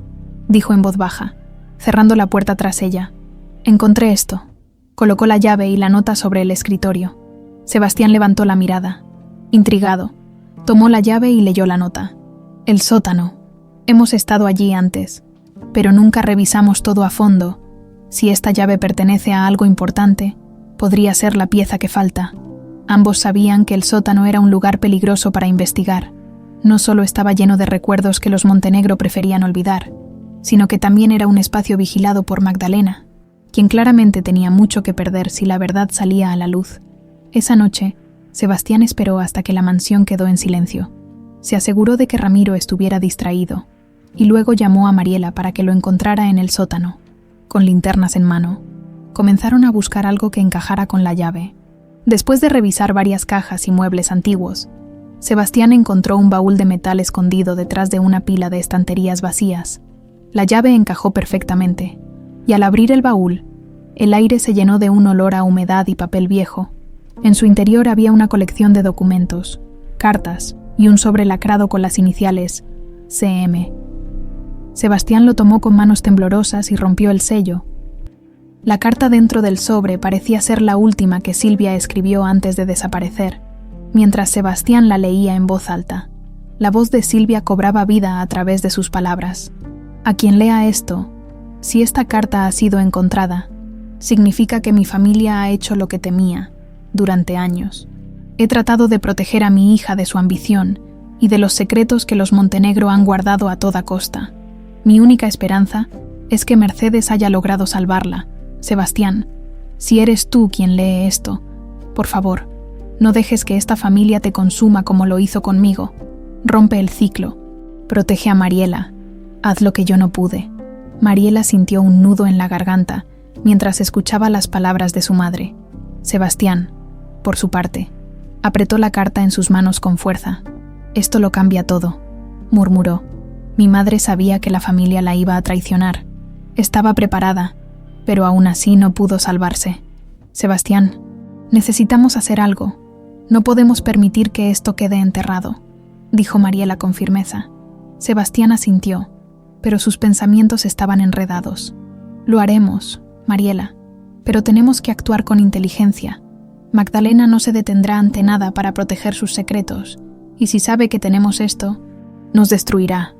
A: dijo en voz baja, cerrando la puerta tras ella. «Encontré esto». Colocó la llave y la nota sobre el escritorio. Sebastián levantó la mirada. Intrigado, tomó la llave y leyó la nota. «El sótano. Hemos estado allí antes, pero nunca revisamos todo a fondo. Si esta llave pertenece a algo importante, podría ser la pieza que falta». Ambos sabían que el sótano era un lugar peligroso para investigar. No solo estaba lleno de recuerdos que los Montenegro preferían olvidar, sino que también era un espacio vigilado por Magdalena, quien claramente tenía mucho que perder si la verdad salía a la luz. Esa noche, Sebastián esperó hasta que la mansión quedó en silencio. Se aseguró de que Ramiro estuviera distraído, y luego llamó a Mariela para que lo encontrara en el sótano. Con linternas en mano, comenzaron a buscar algo que encajara con la llave. Después de revisar varias cajas y muebles antiguos, Sebastián encontró un baúl de metal escondido detrás de una pila de estanterías vacías. La llave encajó perfectamente, y al abrir el baúl, el aire se llenó de un olor a humedad y papel viejo. En su interior había una colección de documentos, cartas y un sobre lacrado con las iniciales CM. Sebastián lo tomó con manos temblorosas y rompió el sello. La carta dentro del sobre parecía ser la última que Silvia escribió antes de desaparecer, mientras Sebastián la leía en voz alta. La voz de Silvia cobraba vida a través de sus palabras. A quien lea esto, si esta carta ha sido encontrada, significa que mi familia ha hecho lo que temía durante años. He tratado de proteger a mi hija de su ambición y de los secretos que los Montenegro han guardado a toda costa. Mi única esperanza es que Mercedes haya logrado salvarla. Sebastián, si eres tú quien lee esto, por favor, no dejes que esta familia te consuma como lo hizo conmigo. Rompe el ciclo. Protege a Mariela. Haz lo que yo no pude. Mariela sintió un nudo en la garganta mientras escuchaba las palabras de su madre. Sebastián, por su parte, apretó la carta en sus manos con fuerza. Esto lo cambia todo, murmuró. Mi madre sabía que la familia la iba a traicionar. Estaba preparada, pero aún así no pudo salvarse. Sebastián, necesitamos hacer algo. No podemos permitir que esto quede enterrado, dijo Mariela con firmeza. Sebastián asintió, pero sus pensamientos estaban enredados. Lo haremos, Mariela, pero tenemos que actuar con inteligencia. Magdalena no se detendrá ante nada para proteger sus secretos, y si sabe que tenemos esto, nos destruirá.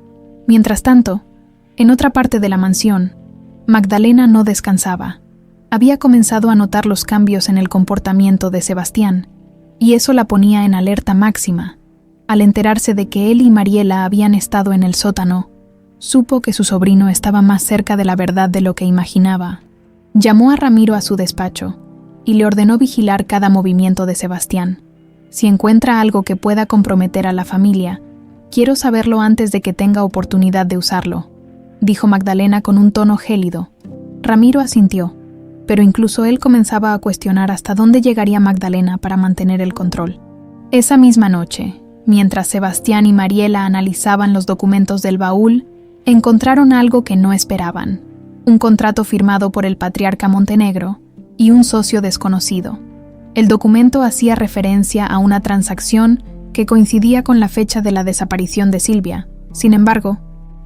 A: Mientras tanto, en otra parte de la mansión, Magdalena no descansaba. Había comenzado a notar los cambios en el comportamiento de Sebastián, y eso la ponía en alerta máxima. Al enterarse de que él y Mariela habían estado en el sótano, supo que su sobrino estaba más cerca de la verdad de lo que imaginaba. Llamó a Ramiro a su despacho y le ordenó vigilar cada movimiento de Sebastián. Si encuentra algo que pueda comprometer a la familia, quiero saberlo antes de que tenga oportunidad de usarlo, dijo Magdalena con un tono gélido. Ramiro asintió, pero incluso él comenzaba a cuestionar hasta dónde llegaría Magdalena para mantener el control. Esa misma noche, mientras Sebastián y Mariela analizaban los documentos del baúl, encontraron algo que no esperaban: un contrato firmado por el patriarca Montenegro y un socio desconocido. El documento hacía referencia a una transacción que coincidía con la fecha de la desaparición de Silvia. Sin embargo,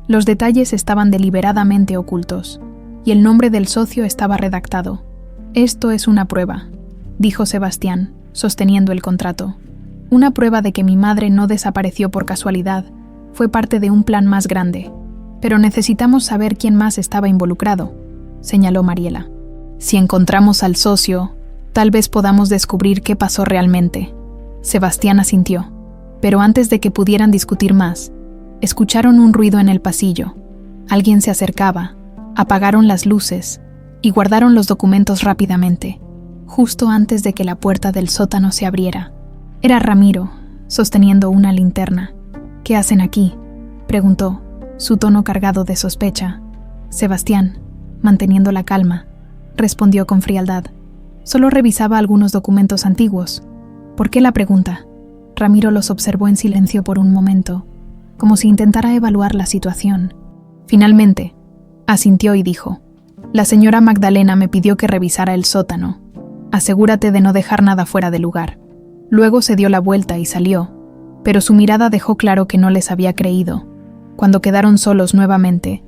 A: los detalles estaban deliberadamente ocultos, y el nombre del socio estaba redactado. Esto es una prueba, dijo Sebastián, sosteniendo el contrato. Una prueba de que mi madre no desapareció por casualidad, fue parte de un plan más grande. Pero necesitamos saber quién más estaba involucrado, señaló Mariela. Si encontramos al socio, tal vez podamos descubrir qué pasó realmente. Sebastián asintió, pero antes de que pudieran discutir más, escucharon un ruido en el pasillo. Alguien se acercaba, apagaron las luces y guardaron los documentos rápidamente, justo antes de que la puerta del sótano se abriera. Era Ramiro, sosteniendo una linterna. ¿Qué hacen aquí?, preguntó, su tono cargado de sospecha. Sebastián, manteniendo la calma, respondió con frialdad. Solo revisaba algunos documentos antiguos. ¿Por qué la pregunta? Ramiro los observó en silencio por un momento, como si intentara evaluar la situación. Finalmente, asintió y dijo: La señora Magdalena me pidió que revisara el sótano. Asegúrate de no dejar nada fuera de lugar. Luego se dio la vuelta y salió, pero su mirada dejó claro que no les había creído. Cuando quedaron solos nuevamente,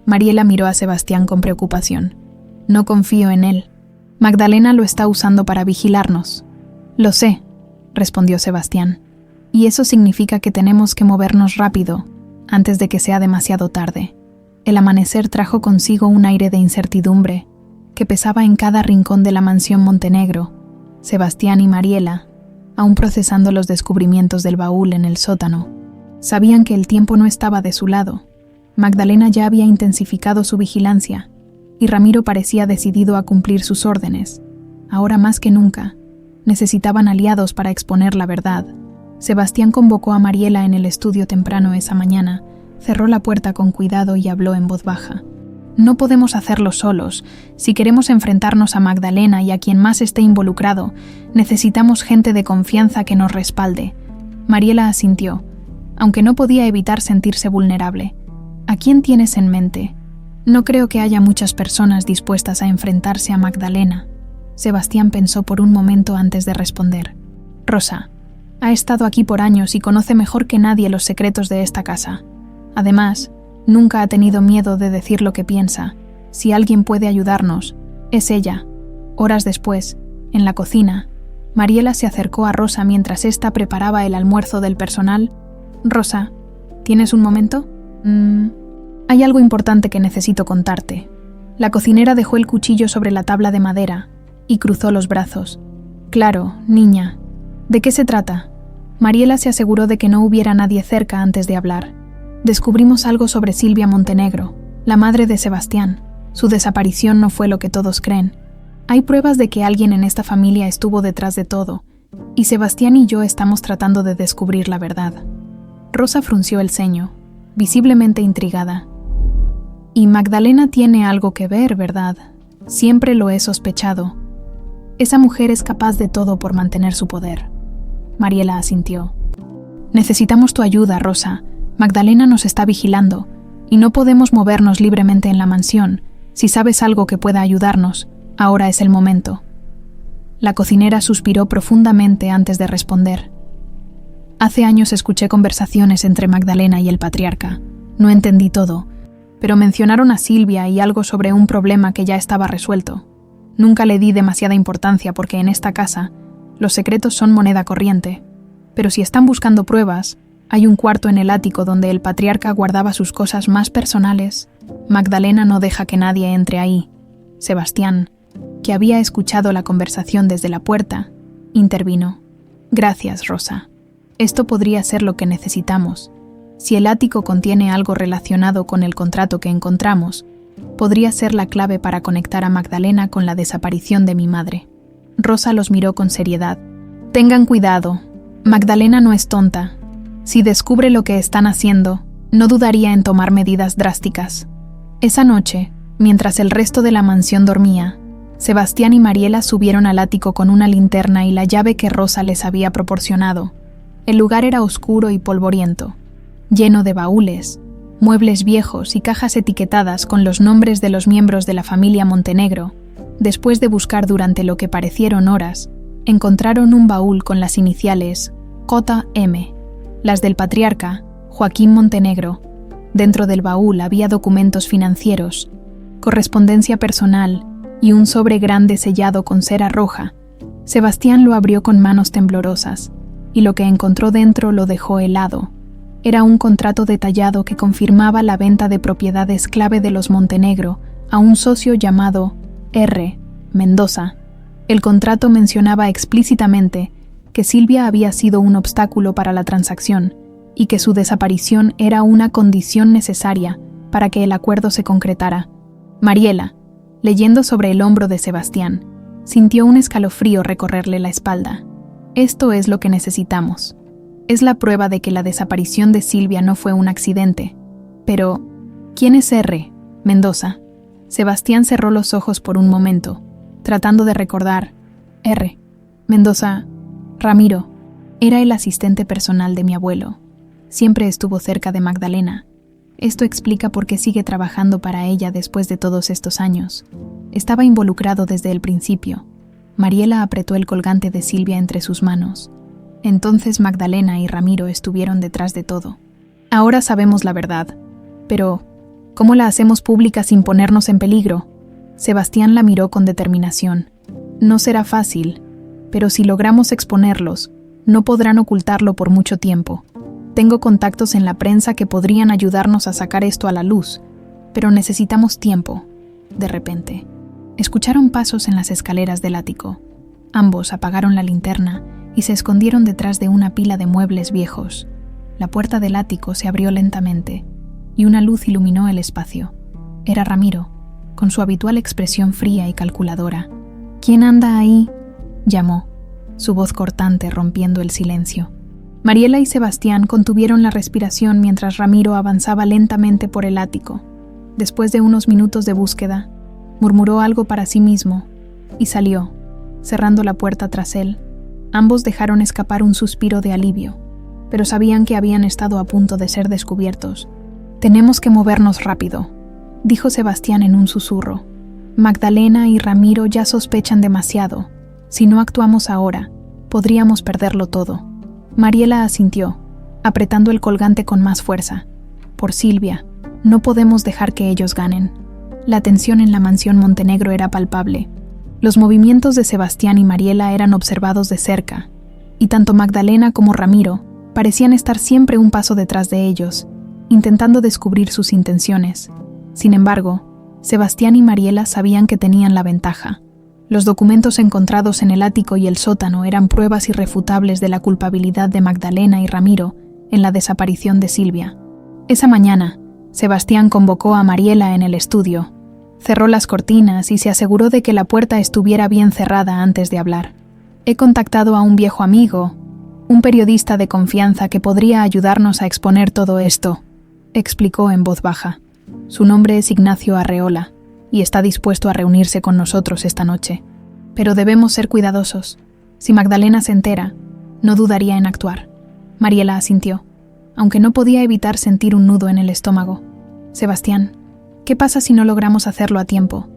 A: Mariela miró a Sebastián con preocupación. No confío en él. Magdalena lo está usando para vigilarnos. Lo sé, respondió Sebastián, y eso significa que tenemos que movernos rápido, antes de que sea demasiado tarde. El amanecer trajo consigo un aire de incertidumbre que pesaba en cada rincón de la mansión Montenegro. Sebastián y Mariela, aún procesando los descubrimientos del baúl en el sótano, sabían que el tiempo no estaba de su lado. Magdalena ya había intensificado su vigilancia, y Ramiro parecía decidido a cumplir sus órdenes. Ahora más que nunca, necesitaban aliados para exponer la verdad. Sebastián convocó a Mariela en el estudio temprano esa mañana, cerró la puerta con cuidado y habló en voz baja. No podemos hacerlo solos. Si queremos enfrentarnos a Magdalena y a quien más esté involucrado, necesitamos gente de confianza que nos respalde. Mariela asintió, aunque no podía evitar sentirse vulnerable. ¿A quién tienes en mente? No creo que haya muchas personas dispuestas a enfrentarse a Magdalena. Sebastián pensó por un momento antes de responder. Rosa. Ha estado aquí por años y conoce mejor que nadie los secretos de esta casa. Además, nunca ha tenido miedo de decir lo que piensa. Si alguien puede ayudarnos, Es ella. Horas después, en la cocina, Mariela se acercó a Rosa mientras ésta preparaba el almuerzo del personal. «Rosa, ¿tienes un momento? Hay algo importante que necesito contarte». La cocinera dejó el cuchillo sobre la tabla de madera y cruzó los brazos. «Claro, niña. ¿De qué se trata?» Mariela se aseguró de que no hubiera nadie cerca antes de hablar. «Descubrimos algo sobre Silvia Montenegro, la madre de Sebastián. Su desaparición no fue lo que todos creen. Hay pruebas de que alguien en esta familia estuvo detrás de todo, y Sebastián y yo estamos tratando de descubrir la verdad». Rosa frunció el ceño, visiblemente intrigada. «Y Magdalena tiene algo que ver, ¿verdad? Siempre lo he sospechado. Esa mujer es capaz de todo por mantener su poder». Mariela asintió. «Necesitamos tu ayuda, Rosa. Magdalena nos está vigilando, y no podemos movernos libremente en la mansión. Si sabes algo que pueda ayudarnos, ahora es el momento». La cocinera suspiró profundamente antes de responder. «Hace años escuché conversaciones entre Magdalena y el patriarca. No entendí todo, pero mencionaron a Silvia y algo sobre un problema que ya estaba resuelto. Nunca le di demasiada importancia porque en esta casa los secretos son moneda corriente. Pero si están buscando pruebas, hay un cuarto en el ático donde el patriarca guardaba sus cosas más personales. Magdalena no deja que nadie entre ahí». Sebastián, que había escuchado la conversación desde la puerta, intervino. «Gracias, Rosa. Esto podría ser lo que necesitamos. Si el ático contiene algo relacionado con el contrato que encontramos, podría ser la clave para conectar a Magdalena con la desaparición de mi madre». Rosa los miró con seriedad. «Tengan cuidado. Magdalena no es tonta. Si descubre lo que están haciendo, no dudaría en tomar medidas drásticas». Esa noche, mientras el resto de la mansión dormía, Sebastián y Mariela subieron al ático con una linterna y la llave que Rosa les había proporcionado. El lugar era oscuro y polvoriento, lleno de baúles, muebles viejos y cajas etiquetadas con los nombres de los miembros de la familia Montenegro. Después de buscar durante lo que parecieron horas, encontraron un baúl con las iniciales JM, las del patriarca, Joaquín Montenegro. Dentro del baúl había documentos financieros, correspondencia personal y un sobre grande sellado con cera roja. Sebastián lo abrió con manos temblorosas, y lo que encontró dentro lo dejó helado. Era un contrato detallado que confirmaba la venta de propiedades clave de los Montenegro a un socio llamado R. Mendoza. El contrato mencionaba explícitamente que Silvia había sido un obstáculo para la transacción y que su desaparición era una condición necesaria para que el acuerdo se concretara. Mariela, leyendo sobre el hombro de Sebastián, sintió un escalofrío recorrerle la espalda. «Esto es lo que necesitamos. Es la prueba de que la desaparición de Silvia no fue un accidente. Pero, ¿quién es R. Mendoza?» Sebastián cerró los ojos por un momento, tratando de recordar. «R. Mendoza. Ramiro. Era el asistente personal de mi abuelo. Siempre estuvo cerca de Magdalena. Esto explica por qué sigue trabajando para ella después de todos estos años. Estaba involucrado desde el principio». Mariela apretó el colgante de Silvia entre sus manos. Entonces Magdalena y Ramiro estuvieron detrás de todo. Ahora sabemos la verdad. Pero, ¿cómo la hacemos pública sin ponernos en peligro? Sebastián la miró con determinación. No será fácil, pero si logramos exponerlos, no podrán ocultarlo por mucho tiempo. Tengo contactos en la prensa que podrían ayudarnos a sacar esto a la luz, pero necesitamos tiempo. De repente, escucharon pasos en las escaleras del ático. Ambos apagaron la linterna y se escondieron detrás de una pila de muebles viejos. La puerta del ático se abrió lentamente y una luz iluminó el espacio. Era Ramiro, con su habitual expresión fría y calculadora. «¿Quién anda ahí?», llamó, su voz cortante rompiendo el silencio. Mariela y Sebastián contuvieron la respiración mientras Ramiro avanzaba lentamente por el ático. Después de unos minutos de búsqueda, murmuró algo para sí mismo y salió, cerrando la puerta tras él. Ambos dejaron escapar un suspiro de alivio, pero sabían que habían estado a punto de ser descubiertos. «Tenemos que movernos rápido», dijo Sebastián en un susurro. «Magdalena y Ramiro ya sospechan demasiado. Si no actuamos ahora, podríamos perderlo todo». Mariela asintió, apretando el colgante con más fuerza. «Por Silvia, no podemos dejar que ellos ganen». La tensión en la mansión Montenegro era palpable. Los movimientos de Sebastián y Mariela eran observados de cerca, y tanto Magdalena como Ramiro parecían estar siempre un paso detrás de ellos, intentando descubrir sus intenciones. Sin embargo, Sebastián y Mariela sabían que tenían la ventaja. Los documentos encontrados en el ático y el sótano eran pruebas irrefutables de la culpabilidad de Magdalena y Ramiro en la desaparición de Silvia. Esa mañana, Sebastián convocó a Mariela en el estudio, cerró las cortinas y se aseguró de que la puerta estuviera bien cerrada antes de hablar. He contactado a un viejo amigo, un periodista de confianza que podría ayudarnos a exponer todo esto, explicó en voz baja. Su nombre es Ignacio Arreola y está dispuesto a reunirse con nosotros esta noche. Pero debemos ser cuidadosos. Si Magdalena se entera, no dudaría en actuar. Mariela asintió, aunque no podía evitar sentir un nudo en el estómago. Sebastián, ¿qué pasa si no logramos hacerlo a tiempo?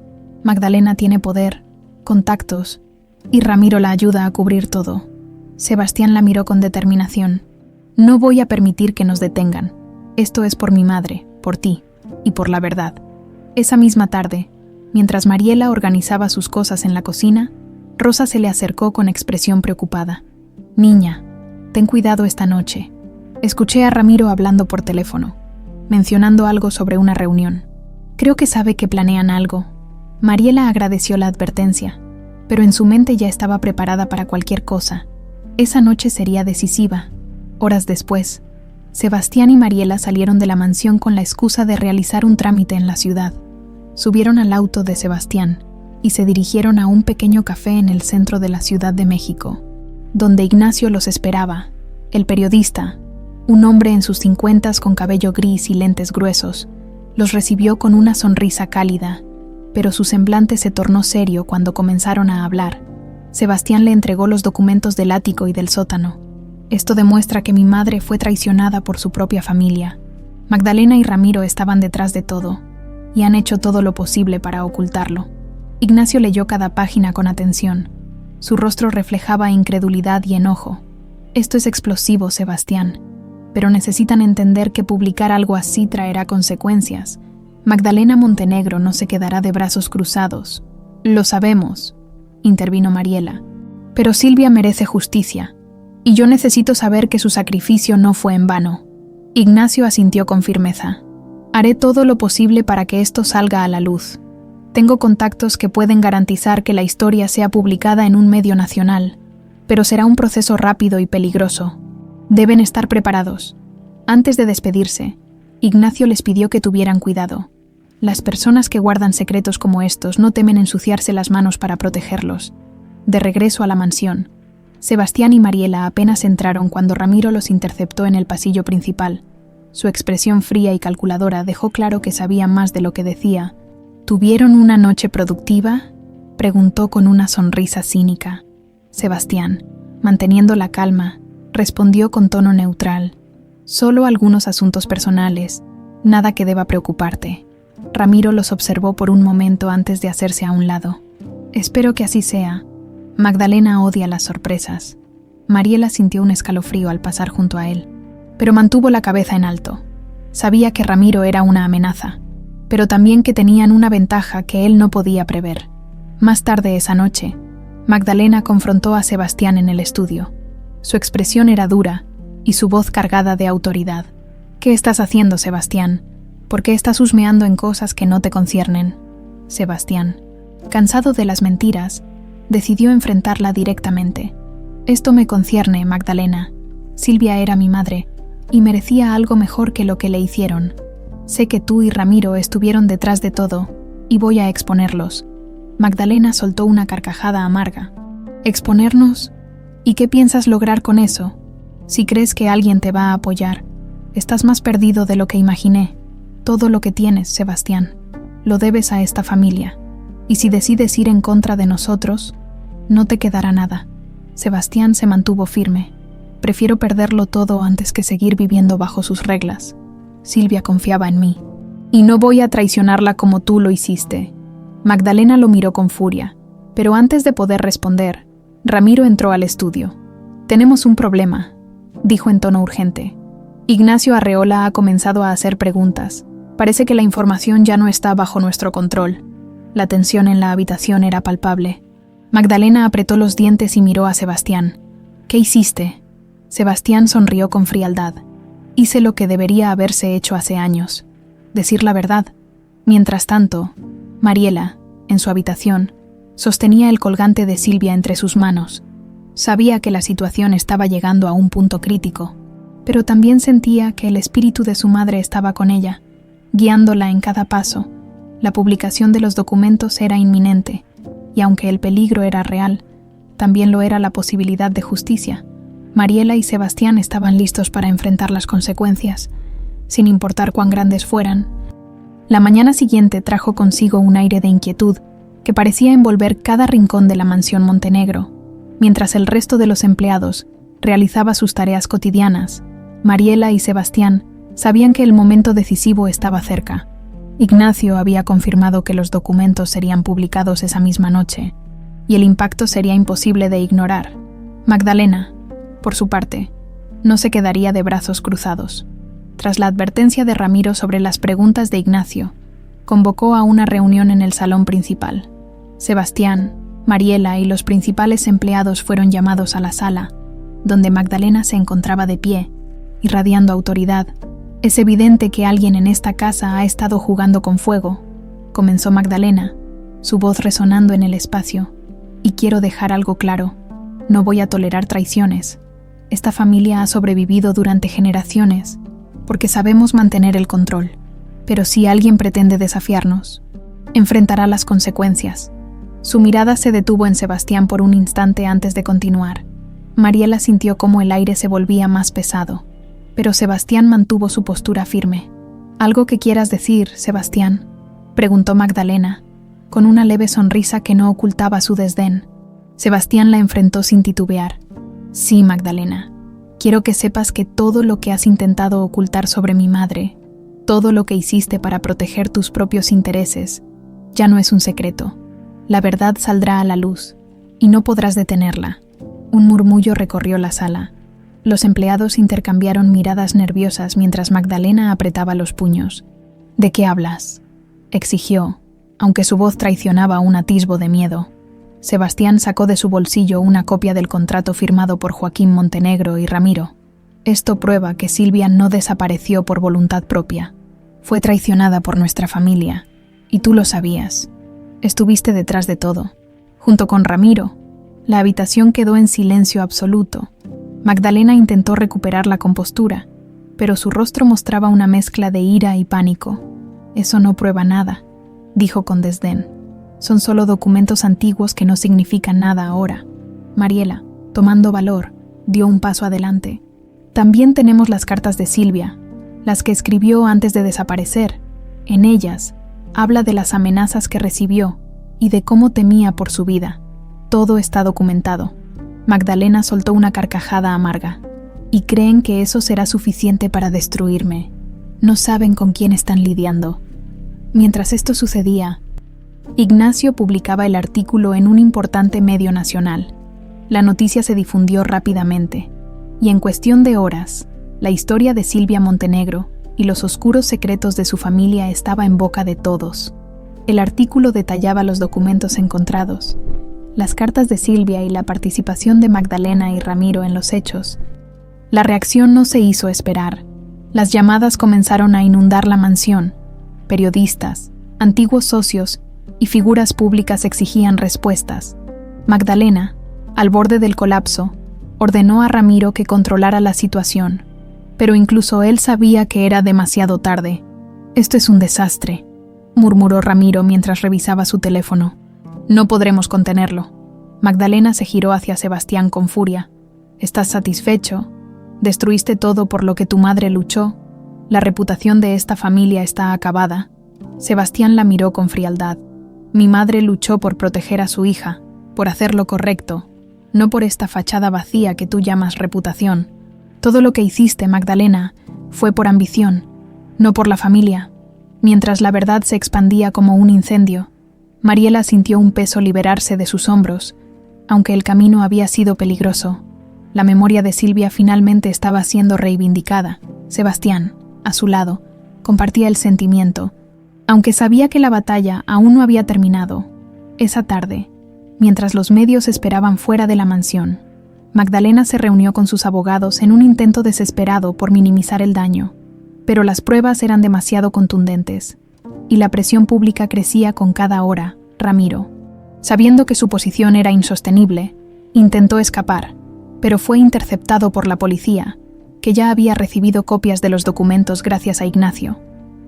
A: Magdalena tiene poder, contactos, y Ramiro la ayuda a cubrir todo. Sebastián la miró con determinación. No voy a permitir que nos detengan. Esto es por mi madre, por ti y por la verdad. Esa misma tarde, mientras Mariela organizaba sus cosas en la cocina, Rosa se le acercó con expresión preocupada. Niña, ten cuidado esta noche. Escuché a Ramiro hablando por teléfono, mencionando algo sobre una reunión. Creo que sabe que planean algo. Mariela agradeció la advertencia, pero en su mente ya estaba preparada para cualquier cosa. Esa noche sería decisiva. Horas después, Sebastián y Mariela salieron de la mansión con la excusa de realizar un trámite en la ciudad. Subieron al auto de Sebastián y se dirigieron a un pequeño café en el centro de la Ciudad de México, donde Ignacio los esperaba, el periodista, un hombre en sus 50s con cabello gris y lentes gruesos. Los recibió con una sonrisa cálida, pero su semblante se tornó serio cuando comenzaron a hablar. Sebastián le entregó los documentos del ático y del sótano. Esto demuestra que mi madre fue traicionada por su propia familia. Magdalena y Ramiro estaban detrás de todo, y han hecho todo lo posible para ocultarlo. Ignacio leyó cada página con atención. Su rostro reflejaba incredulidad y enojo. Esto es explosivo, Sebastián, pero necesitan entender que publicar algo así traerá consecuencias. Magdalena Montenegro no se quedará de brazos cruzados. Lo sabemos, intervino Mariela, pero Silvia merece justicia, y yo necesito saber que su sacrificio no fue en vano. Ignacio asintió con firmeza. Haré todo lo posible para que esto salga a la luz. Tengo contactos que pueden garantizar que la historia sea publicada en un medio nacional, pero será un proceso rápido y peligroso. Deben estar preparados. Antes de despedirse, Ignacio les pidió que tuvieran cuidado. Las personas que guardan secretos como estos no temen ensuciarse las manos para protegerlos. De regreso a la mansión, Sebastián y Mariela apenas entraron cuando Ramiro los interceptó en el pasillo principal. Su expresión fría y calculadora dejó claro que sabía más de lo que decía. ¿Tuvieron una noche productiva?, preguntó con una sonrisa cínica. Sebastián, manteniendo la calma, respondió con tono neutral. Solo algunos asuntos personales, nada que deba preocuparte. Ramiro los observó por un momento antes de hacerse a un lado. Espero que así sea. Magdalena odia las sorpresas. Mariela sintió un escalofrío al pasar junto a él, pero mantuvo la cabeza en alto. Sabía que Ramiro era una amenaza, pero también que tenían una ventaja que él no podía prever. Más tarde esa noche, Magdalena confrontó a Sebastián en el estudio. Su expresión era dura y su voz cargada de autoridad. ¿Qué estás haciendo, Sebastián? ¿Por qué estás husmeando en cosas que no te conciernen? Sebastián, cansado de las mentiras, decidió enfrentarla directamente. Esto me concierne, Magdalena. Silvia era mi madre y merecía algo mejor que lo que le hicieron. Sé que tú y Ramiro estuvieron detrás de todo y voy a exponerlos. Magdalena soltó una carcajada amarga. ¿Exponernos? ¿Y qué piensas lograr con eso? Si crees que alguien te va a apoyar, estás más perdido de lo que imaginé. Todo lo que tienes, Sebastián, lo debes a esta familia. Y si decides ir en contra de nosotros, no te quedará nada. Sebastián se mantuvo firme. Prefiero perderlo todo antes que seguir viviendo bajo sus reglas. Silvia confiaba en mí, y no voy a traicionarla como tú lo hiciste. Magdalena lo miró con furia, pero antes de poder responder, Ramiro entró al estudio. Tenemos un problema, dijo en tono urgente. Ignacio Arreola ha comenzado a hacer preguntas. Parece que la información ya no está bajo nuestro control. La tensión en la habitación era palpable. Magdalena apretó los dientes y miró a Sebastián. ¿Qué hiciste? Sebastián sonrió con frialdad. Hice lo que debería haberse hecho hace años. Decir la verdad. Mientras tanto, Mariela, en su habitación, sostenía el colgante de Silvia entre sus manos. Sabía que la situación estaba llegando a un punto crítico, pero también sentía que el espíritu de su madre estaba con ella, guiándola en cada paso. La publicación de los documentos era inminente, y aunque el peligro era real, también lo era la posibilidad de justicia. Mariela y Sebastián estaban listos para enfrentar las consecuencias, sin importar cuán grandes fueran. La mañana siguiente trajo consigo un aire de inquietud que parecía envolver cada rincón de la mansión Montenegro. Mientras el resto de los empleados realizaba sus tareas cotidianas, Mariela y Sebastián sabían que el momento decisivo estaba cerca. Ignacio había confirmado que los documentos serían publicados esa misma noche, y el impacto sería imposible de ignorar. Magdalena, por su parte, no se quedaría de brazos cruzados. Tras la advertencia de Ramiro sobre las preguntas de Ignacio, convocó a una reunión en el salón principal. Sebastián, Mariela y los principales empleados fueron llamados a la sala, donde Magdalena se encontraba de pie, irradiando autoridad. «Es evidente que alguien en esta casa ha estado jugando con fuego», comenzó Magdalena, su voz resonando en el espacio. «Y quiero dejar algo claro. No voy a tolerar traiciones. Esta familia ha sobrevivido durante generaciones, porque sabemos mantener el control. Pero si alguien pretende desafiarnos, enfrentará las consecuencias». Su mirada se detuvo en Sebastián por un instante antes de continuar. Mariela sintió cómo el aire se volvía más pesado, pero Sebastián mantuvo su postura firme. «¿Algo que quieras decir, Sebastián?», preguntó Magdalena, con una leve sonrisa que no ocultaba su desdén. Sebastián la enfrentó sin titubear. «Sí, Magdalena. Quiero que sepas que todo lo que has intentado ocultar sobre mi madre, todo lo que hiciste para proteger tus propios intereses, ya no es un secreto. La verdad saldrá a la luz, y no podrás detenerla». Un murmullo recorrió la sala. Los empleados intercambiaron miradas nerviosas mientras Magdalena apretaba los puños. «¿De qué hablas?», exigió, aunque su voz traicionaba un atisbo de miedo. Sebastián sacó de su bolsillo una copia del contrato firmado por Joaquín Montenegro y Ramiro. «Esto prueba que Silvia no desapareció por voluntad propia. Fue traicionada por nuestra familia, y tú lo sabías. Estuviste detrás de todo, junto con Ramiro». La habitación quedó en silencio absoluto. Magdalena intentó recuperar la compostura, pero su rostro mostraba una mezcla de ira y pánico. «Eso no prueba nada», dijo con desdén. «Son solo documentos antiguos que no significan nada ahora». Mariela, tomando valor, dio un paso adelante. «También tenemos las cartas de Silvia, las que escribió antes de desaparecer. En ellas, habla de las amenazas que recibió y de cómo temía por su vida. Todo está documentado». Magdalena soltó una carcajada amarga. «¿Y creen que eso será suficiente para destruirme? No saben con quién están lidiando». Mientras esto sucedía, Ignacio publicaba el artículo en un importante medio nacional. La noticia se difundió rápidamente, y en cuestión de horas, la historia de Silvia Montenegro y los oscuros secretos de su familia estaba en boca de todos. El artículo detallaba los documentos encontrados, las cartas de Silvia y la participación de Magdalena y Ramiro en los hechos. La reacción no se hizo esperar. Las llamadas comenzaron a inundar la mansión. Periodistas, antiguos socios y figuras públicas exigían respuestas. Magdalena, al borde del colapso, ordenó a Ramiro que controlara la situación, pero incluso él sabía que era demasiado tarde. «Esto es un desastre», murmuró Ramiro mientras revisaba su teléfono. «No podremos contenerlo». Magdalena se giró hacia Sebastián con furia. «¿Estás satisfecho? Destruiste todo por lo que tu madre luchó. La reputación de esta familia está acabada». Sebastián la miró con frialdad. «Mi madre luchó por proteger a su hija, por hacer lo correcto, no por esta fachada vacía que tú llamas reputación. Todo lo que hiciste, Magdalena, fue por ambición, no por la familia». Mientras la verdad se expandía como un incendio, Mariela sintió un peso liberarse de sus hombros. Aunque el camino había sido peligroso, la memoria de Silvia finalmente estaba siendo reivindicada. Sebastián, a su lado, Compartía el sentimiento, aunque sabía que la batalla aún no había terminado. Esa tarde, mientras los medios esperaban fuera de la mansión, Magdalena se reunió con sus abogados en un intento desesperado por minimizar el daño, pero las pruebas eran demasiado contundentes, y la presión pública crecía con cada hora. Ramiro, sabiendo que su posición era insostenible, intentó escapar, pero fue interceptado por la policía, que ya había recibido copias de los documentos gracias a Ignacio.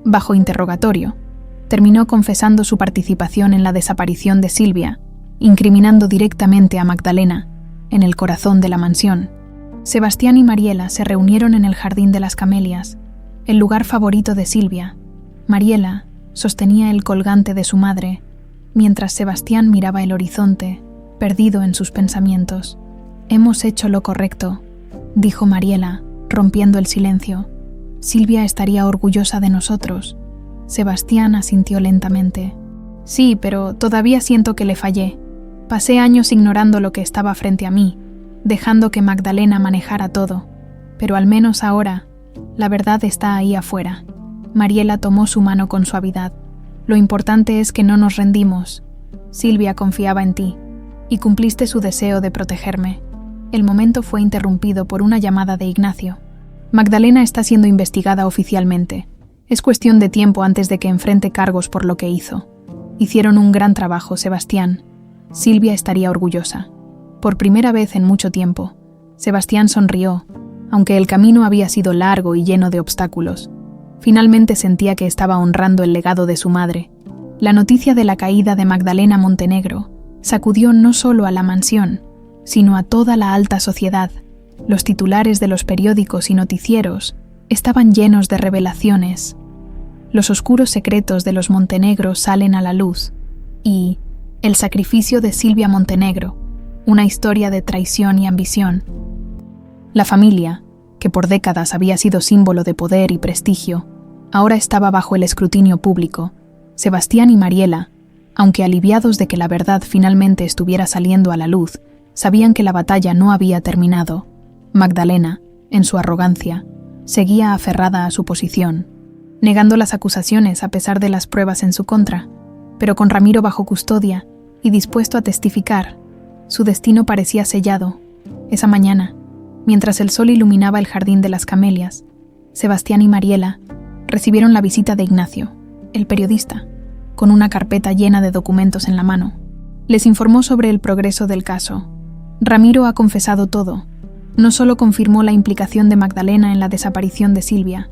A: Bajo interrogatorio, terminó confesando su participación en la desaparición de Silvia, incriminando directamente a Magdalena, en el corazón de la mansión. Sebastián y Mariela se reunieron en el Jardín de las Camelias, el lugar favorito de Silvia. Mariela sostenía el colgante de su madre, mientras Sebastián miraba el horizonte, perdido en sus pensamientos. «Hemos hecho lo correcto», dijo Mariela, rompiendo el silencio. «Silvia estaría orgullosa de nosotros». Sebastián asintió lentamente. «Sí, pero todavía siento que le fallé. Pasé años ignorando lo que estaba frente a mí, dejando que Magdalena manejara todo. Pero al menos ahora, la verdad está ahí afuera». Mariela tomó su mano con suavidad. «Lo importante es que no nos rendimos. Silvia confiaba en ti, y cumpliste su deseo de protegerme». El momento fue interrumpido por una llamada de Ignacio. «Magdalena está siendo investigada oficialmente. Es cuestión de tiempo antes de que enfrente cargos por lo que hizo. Hicieron un gran trabajo, Sebastián. Silvia estaría orgullosa». Por primera vez en mucho tiempo, Sebastián sonrió, aunque el camino había sido largo y lleno de obstáculos. Finalmente sentía que estaba honrando el legado de su madre. La noticia de la caída de Magdalena Montenegro sacudió no solo a la mansión, sino a toda la alta sociedad. Los titulares de los periódicos y noticieros estaban llenos de revelaciones. Los oscuros secretos de los Montenegro salen a la luz, y el sacrificio de Silvia Montenegro, una historia de traición y ambición. La familia, que por décadas había sido símbolo de poder y prestigio, ahora estaba bajo el escrutinio público. Sebastián y Mariela, aunque aliviados de que la verdad finalmente estuviera saliendo a la luz, sabían que la batalla no había terminado. Magdalena, en su arrogancia, seguía aferrada a su posición, negando las acusaciones a pesar de las pruebas en su contra, pero con Ramiro bajo custodia y dispuesto a testificar, su destino parecía sellado. Esa mañana, mientras el sol iluminaba el Jardín de las Camelias, Sebastián y Mariela recibieron la visita de Ignacio, el periodista, con una carpeta llena de documentos en la mano. Les informó sobre el progreso del caso. Ramiro ha confesado todo. No solo confirmó la implicación de Magdalena en la desaparición de Silvia,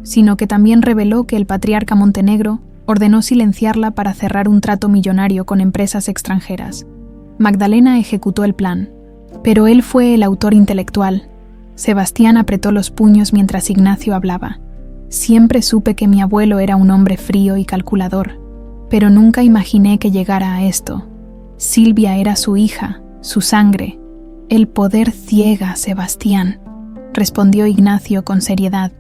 A: sino que también reveló que el patriarca Montenegro ordenó silenciarla para cerrar un trato millonario con empresas extranjeras. Magdalena ejecutó el plan, pero él fue el autor intelectual. Sebastián apretó los puños mientras Ignacio hablaba. «Siempre supe que mi abuelo era un hombre frío y calculador, pero nunca imaginé que llegara a esto. Silvia era su hija, su sangre. El poder ciega, Sebastián», respondió Ignacio con seriedad.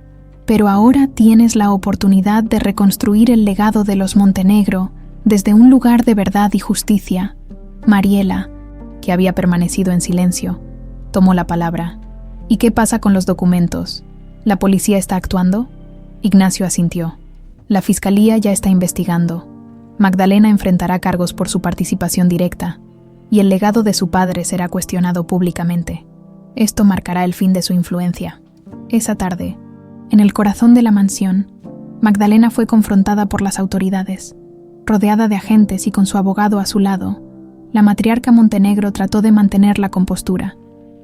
A: «Pero ahora tienes la oportunidad de reconstruir el legado de los Montenegro desde un lugar de verdad y justicia». Mariela, que había permanecido en silencio, tomó la palabra. «¿Y qué pasa con los documentos? ¿La policía está actuando?» Ignacio asintió. «La fiscalía ya está investigando. Magdalena enfrentará cargos por su participación directa, y el legado de su padre será cuestionado públicamente. Esto marcará el fin de su influencia». Esa tarde, en el corazón de la mansión, Magdalena fue confrontada por las autoridades. Rodeada de agentes y con su abogado a su lado, la matriarca Montenegro trató de mantener la compostura,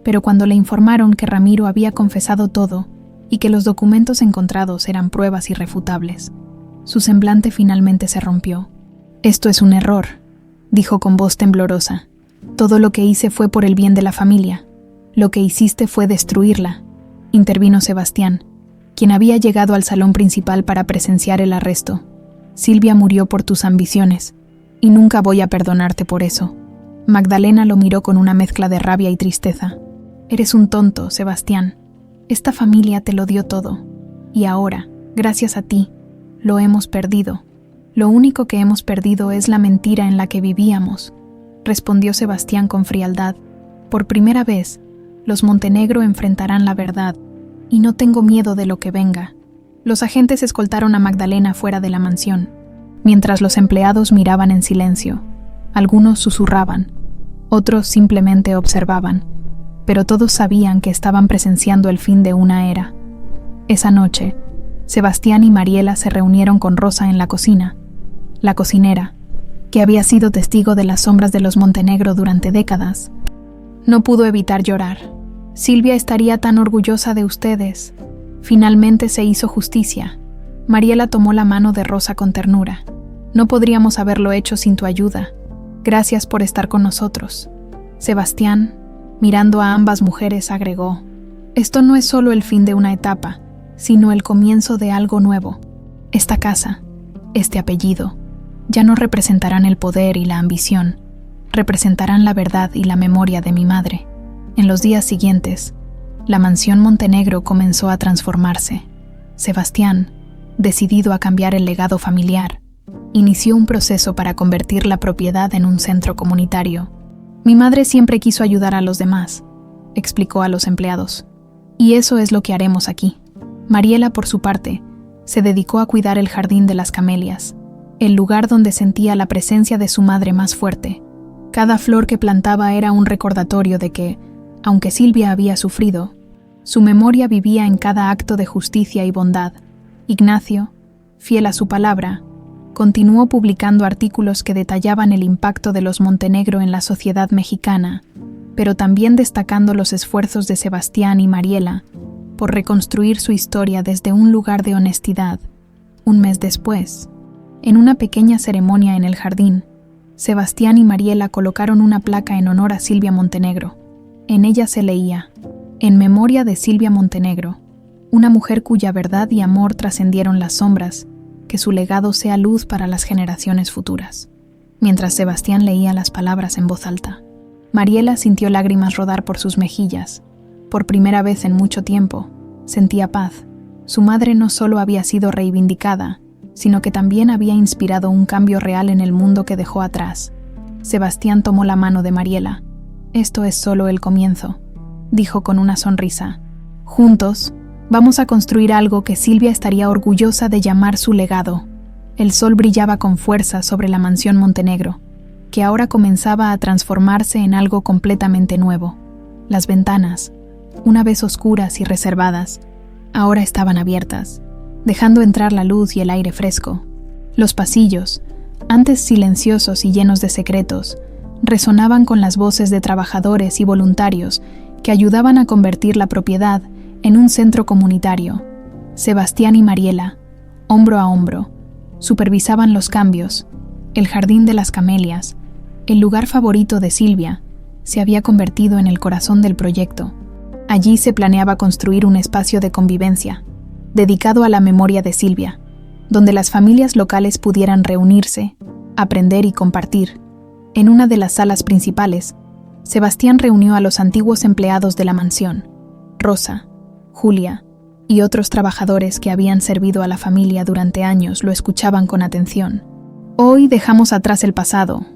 A: pero cuando le informaron que Ramiro había confesado todo y que los documentos encontrados eran pruebas irrefutables, su semblante finalmente se rompió. «Esto es un error», dijo con voz temblorosa. «Todo lo que hice fue por el bien de la familia. Lo que hiciste fue destruirla», intervino Sebastián, quien había llegado al salón principal para presenciar el arresto. «Silvia murió por tus ambiciones, y nunca voy a perdonarte por eso». Magdalena lo miró con una mezcla de rabia y tristeza. «Eres un tonto, Sebastián. Esta familia te lo dio todo, y ahora, gracias a ti, lo hemos perdido. Lo único que hemos perdido es la mentira en la que vivíamos», respondió Sebastián con frialdad. «Por primera vez, los Montenegro enfrentarán la verdad, y no tengo miedo de lo que venga». Los agentes escoltaron a Magdalena fuera de la mansión, mientras los empleados miraban en silencio. Algunos susurraban, otros simplemente observaban, pero todos sabían que estaban presenciando el fin de una era. Esa noche, Sebastián y Mariela se reunieron con Rosa en la cocina. La cocinera, que había sido testigo de las sombras de los Montenegro durante décadas, no pudo evitar llorar. Silvia estaría tan orgullosa de ustedes. Finalmente se hizo justicia. Mariela tomó la mano de Rosa con ternura. No podríamos haberlo hecho sin tu ayuda. Gracias por estar con nosotros. Sebastián, mirando a ambas mujeres, agregó: esto no es solo el fin de una etapa, sino el comienzo de algo nuevo. Esta casa, este apellido, ya no representarán el poder y la ambición, representarán la verdad y la memoria de mi madre. En los días siguientes, la mansión Montenegro comenzó a transformarse. Sebastián, decidido a cambiar el legado familiar, inició un proceso para convertir la propiedad en un centro comunitario. Mi madre siempre quiso ayudar a los demás, explicó a los empleados, y eso es lo que haremos aquí. Mariela, por su parte, se dedicó a cuidar el jardín de las camelias, el lugar donde sentía la presencia de su madre más fuerte. Cada flor que plantaba era un recordatorio de que, aunque Silvia había sufrido, su memoria vivía en cada acto de justicia y bondad. Ignacio, fiel a su palabra, continuó publicando artículos que detallaban el impacto de los Montenegro en la sociedad mexicana, pero también destacando los esfuerzos de Sebastián y Mariela por reconstruir su historia desde un lugar de honestidad. Un mes después, en una pequeña ceremonia en el jardín, Sebastián y Mariela colocaron una placa en honor a Silvia Montenegro. En ella se leía: en memoria de Silvia Montenegro, una mujer cuya verdad y amor trascendieron las sombras, que su legado sea luz para las generaciones futuras. Mientras Sebastián leía las palabras en voz alta, Mariela sintió lágrimas rodar por sus mejillas. Por primera vez en mucho tiempo, sentía paz. Su madre no solo había sido reivindicada, sino que también había inspirado un cambio real en el mundo que dejó atrás. Sebastián tomó la mano de Mariela. Esto es solo el comienzo, dijo con una sonrisa. Juntos, vamos a construir algo que Silvia estaría orgullosa de llamar su legado. El sol brillaba con fuerza sobre la mansión Montenegro, que ahora comenzaba a transformarse en algo completamente nuevo. Las ventanas, una vez oscuras y reservadas, ahora estaban abiertas, dejando entrar la luz y el aire fresco. Los pasillos, antes silenciosos y llenos de secretos, resonaban con las voces de trabajadores y voluntarios que ayudaban a convertir la propiedad en un centro comunitario. Sebastián y Mariela, hombro a hombro, supervisaban los cambios. El jardín de las camelias, el lugar favorito de Silvia, se había convertido en el corazón del proyecto. Allí se planeaba construir un espacio de convivencia, dedicado a la memoria de Silvia, donde las familias locales pudieran reunirse, aprender y compartir. En una de las salas principales, Sebastián reunió a los antiguos empleados de la mansión, Rosa, Julia y otros trabajadores que habían servido a la familia durante años lo escuchaban con atención. Hoy dejamos atrás el pasado,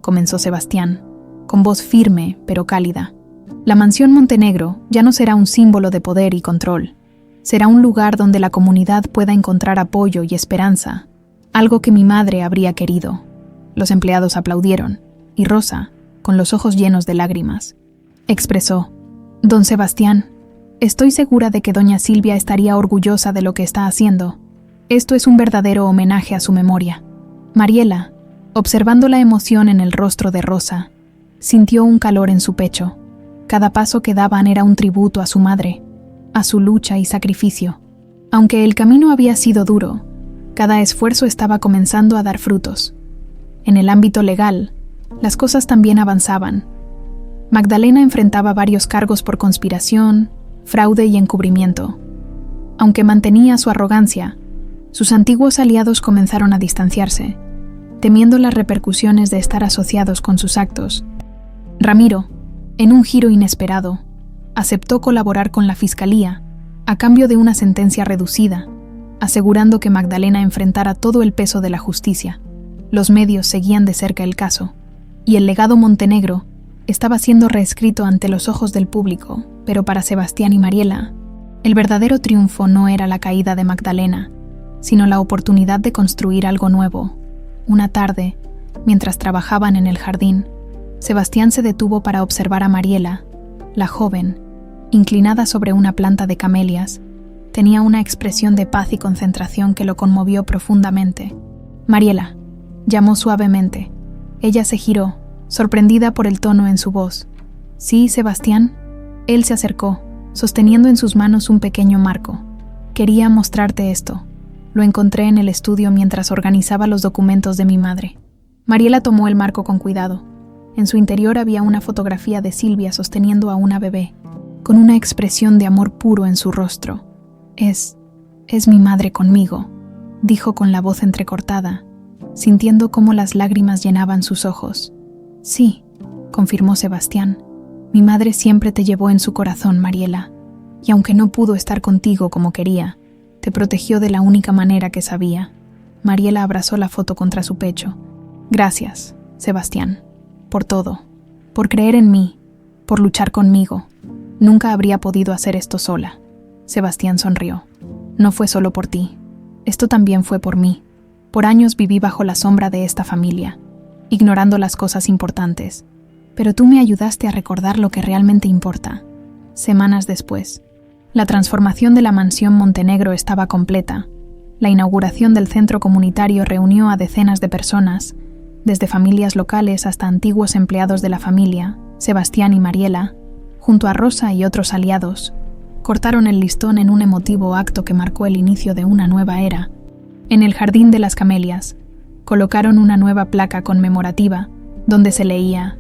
A: comenzó Sebastián, con voz firme pero cálida. La mansión Montenegro ya no será un símbolo de poder y control. Será un lugar donde la comunidad pueda encontrar apoyo y esperanza, algo que mi madre habría querido. Los empleados aplaudieron, y Rosa, con los ojos llenos de lágrimas, expresó: Don Sebastián, estoy segura de que doña Silvia estaría orgullosa de lo que está haciendo. Esto es un verdadero homenaje a su memoria. Mariela, observando la emoción en el rostro de Rosa, sintió un calor en su pecho. Cada paso que daban era un tributo a su madre, a su lucha y sacrificio. Aunque el camino había sido duro, cada esfuerzo estaba comenzando a dar frutos. En el ámbito legal, las cosas también avanzaban. Magdalena enfrentaba varios cargos por conspiración, fraude y encubrimiento. Aunque mantenía su arrogancia, sus antiguos aliados comenzaron a distanciarse, temiendo las repercusiones de estar asociados con sus actos. Ramiro, en un giro inesperado, aceptó colaborar con la fiscalía a cambio de una sentencia reducida, asegurando que Magdalena enfrentara todo el peso de la justicia. Los medios seguían de cerca el caso, y el legado Montenegro estaba siendo reescrito ante los ojos del público, pero para Sebastián y Mariela, El verdadero triunfo no era la caída de Magdalena, sino la oportunidad de construir algo nuevo. Una tarde, mientras trabajaban en el jardín, Sebastián se detuvo para observar a Mariela, la joven, inclinada sobre una planta de camelias. Tenía una expresión de paz y concentración que lo conmovió profundamente. «Mariela», llamó suavemente. Ella se giró, sorprendida por el tono en su voz. «¿Sí, Sebastián?» Él se acercó, sosteniendo en sus manos un pequeño marco. «Quería mostrarte esto. Lo encontré en el estudio mientras organizaba los documentos de mi madre». Mariela tomó el marco con cuidado. En su interior había una fotografía de Silvia sosteniendo a una bebé, con una expresión de amor puro en su rostro. Es mi madre conmigo», dijo con la voz entrecortada, sintiendo cómo las lágrimas llenaban sus ojos. «Sí», confirmó Sebastián. «Mi madre siempre te llevó en su corazón, Mariela, y aunque no pudo estar contigo como quería, te protegió de la única manera que sabía». Mariela abrazó la foto contra su pecho. «Gracias, Sebastián, por todo, por creer en mí, por luchar conmigo. Nunca habría podido hacer esto sola». Sebastián sonrió. «No fue solo por ti. Esto también fue por mí. Por años viví bajo la sombra de esta familia, ignorando las cosas importantes. Pero tú me ayudaste a recordar lo que realmente importa». Semanas después, la transformación de la mansión Montenegro estaba completa. La inauguración del centro comunitario reunió a decenas de personas, desde familias locales hasta antiguos empleados de la familia. Sebastián y Mariela, junto a Rosa y otros aliados, cortaron el listón en un emotivo acto que marcó el inicio de una nueva era. En el Jardín de las Camelias, colocaron una nueva placa conmemorativa, donde se leía: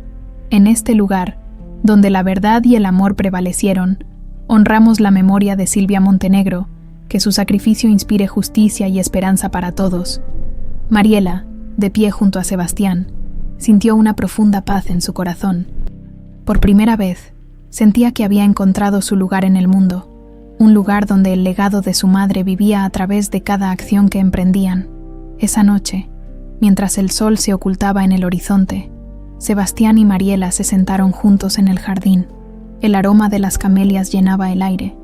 A: «En este lugar, donde la verdad y el amor prevalecieron, honramos la memoria de Silvia Montenegro, que su sacrificio inspire justicia y esperanza para todos». Mariela, de pie junto a Sebastián, sintió una profunda paz en su corazón. Por primera vez, sentía que había encontrado su lugar en el mundo, un lugar donde el legado de su madre vivía a través de cada acción que emprendían. Esa noche, mientras el sol se ocultaba en el horizonte, Sebastián y Mariela se sentaron juntos en el jardín. El aroma de las camelias llenaba el aire,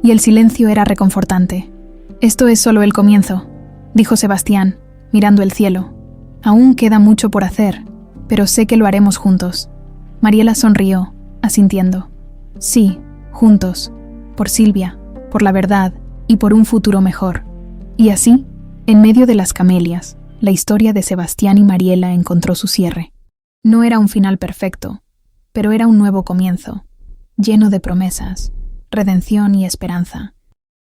A: y el silencio era reconfortante. «Esto es solo el comienzo», dijo Sebastián, mirando el cielo. «Aún queda mucho por hacer, pero sé que lo haremos juntos». Mariela sonrió, asintiendo. «Sí, juntos, por Silvia, por la verdad y por un futuro mejor». Y así, en medio de las camelias, la historia de Sebastián y Mariela encontró su cierre. No era un final perfecto, pero era un nuevo comienzo, lleno de promesas, redención y esperanza.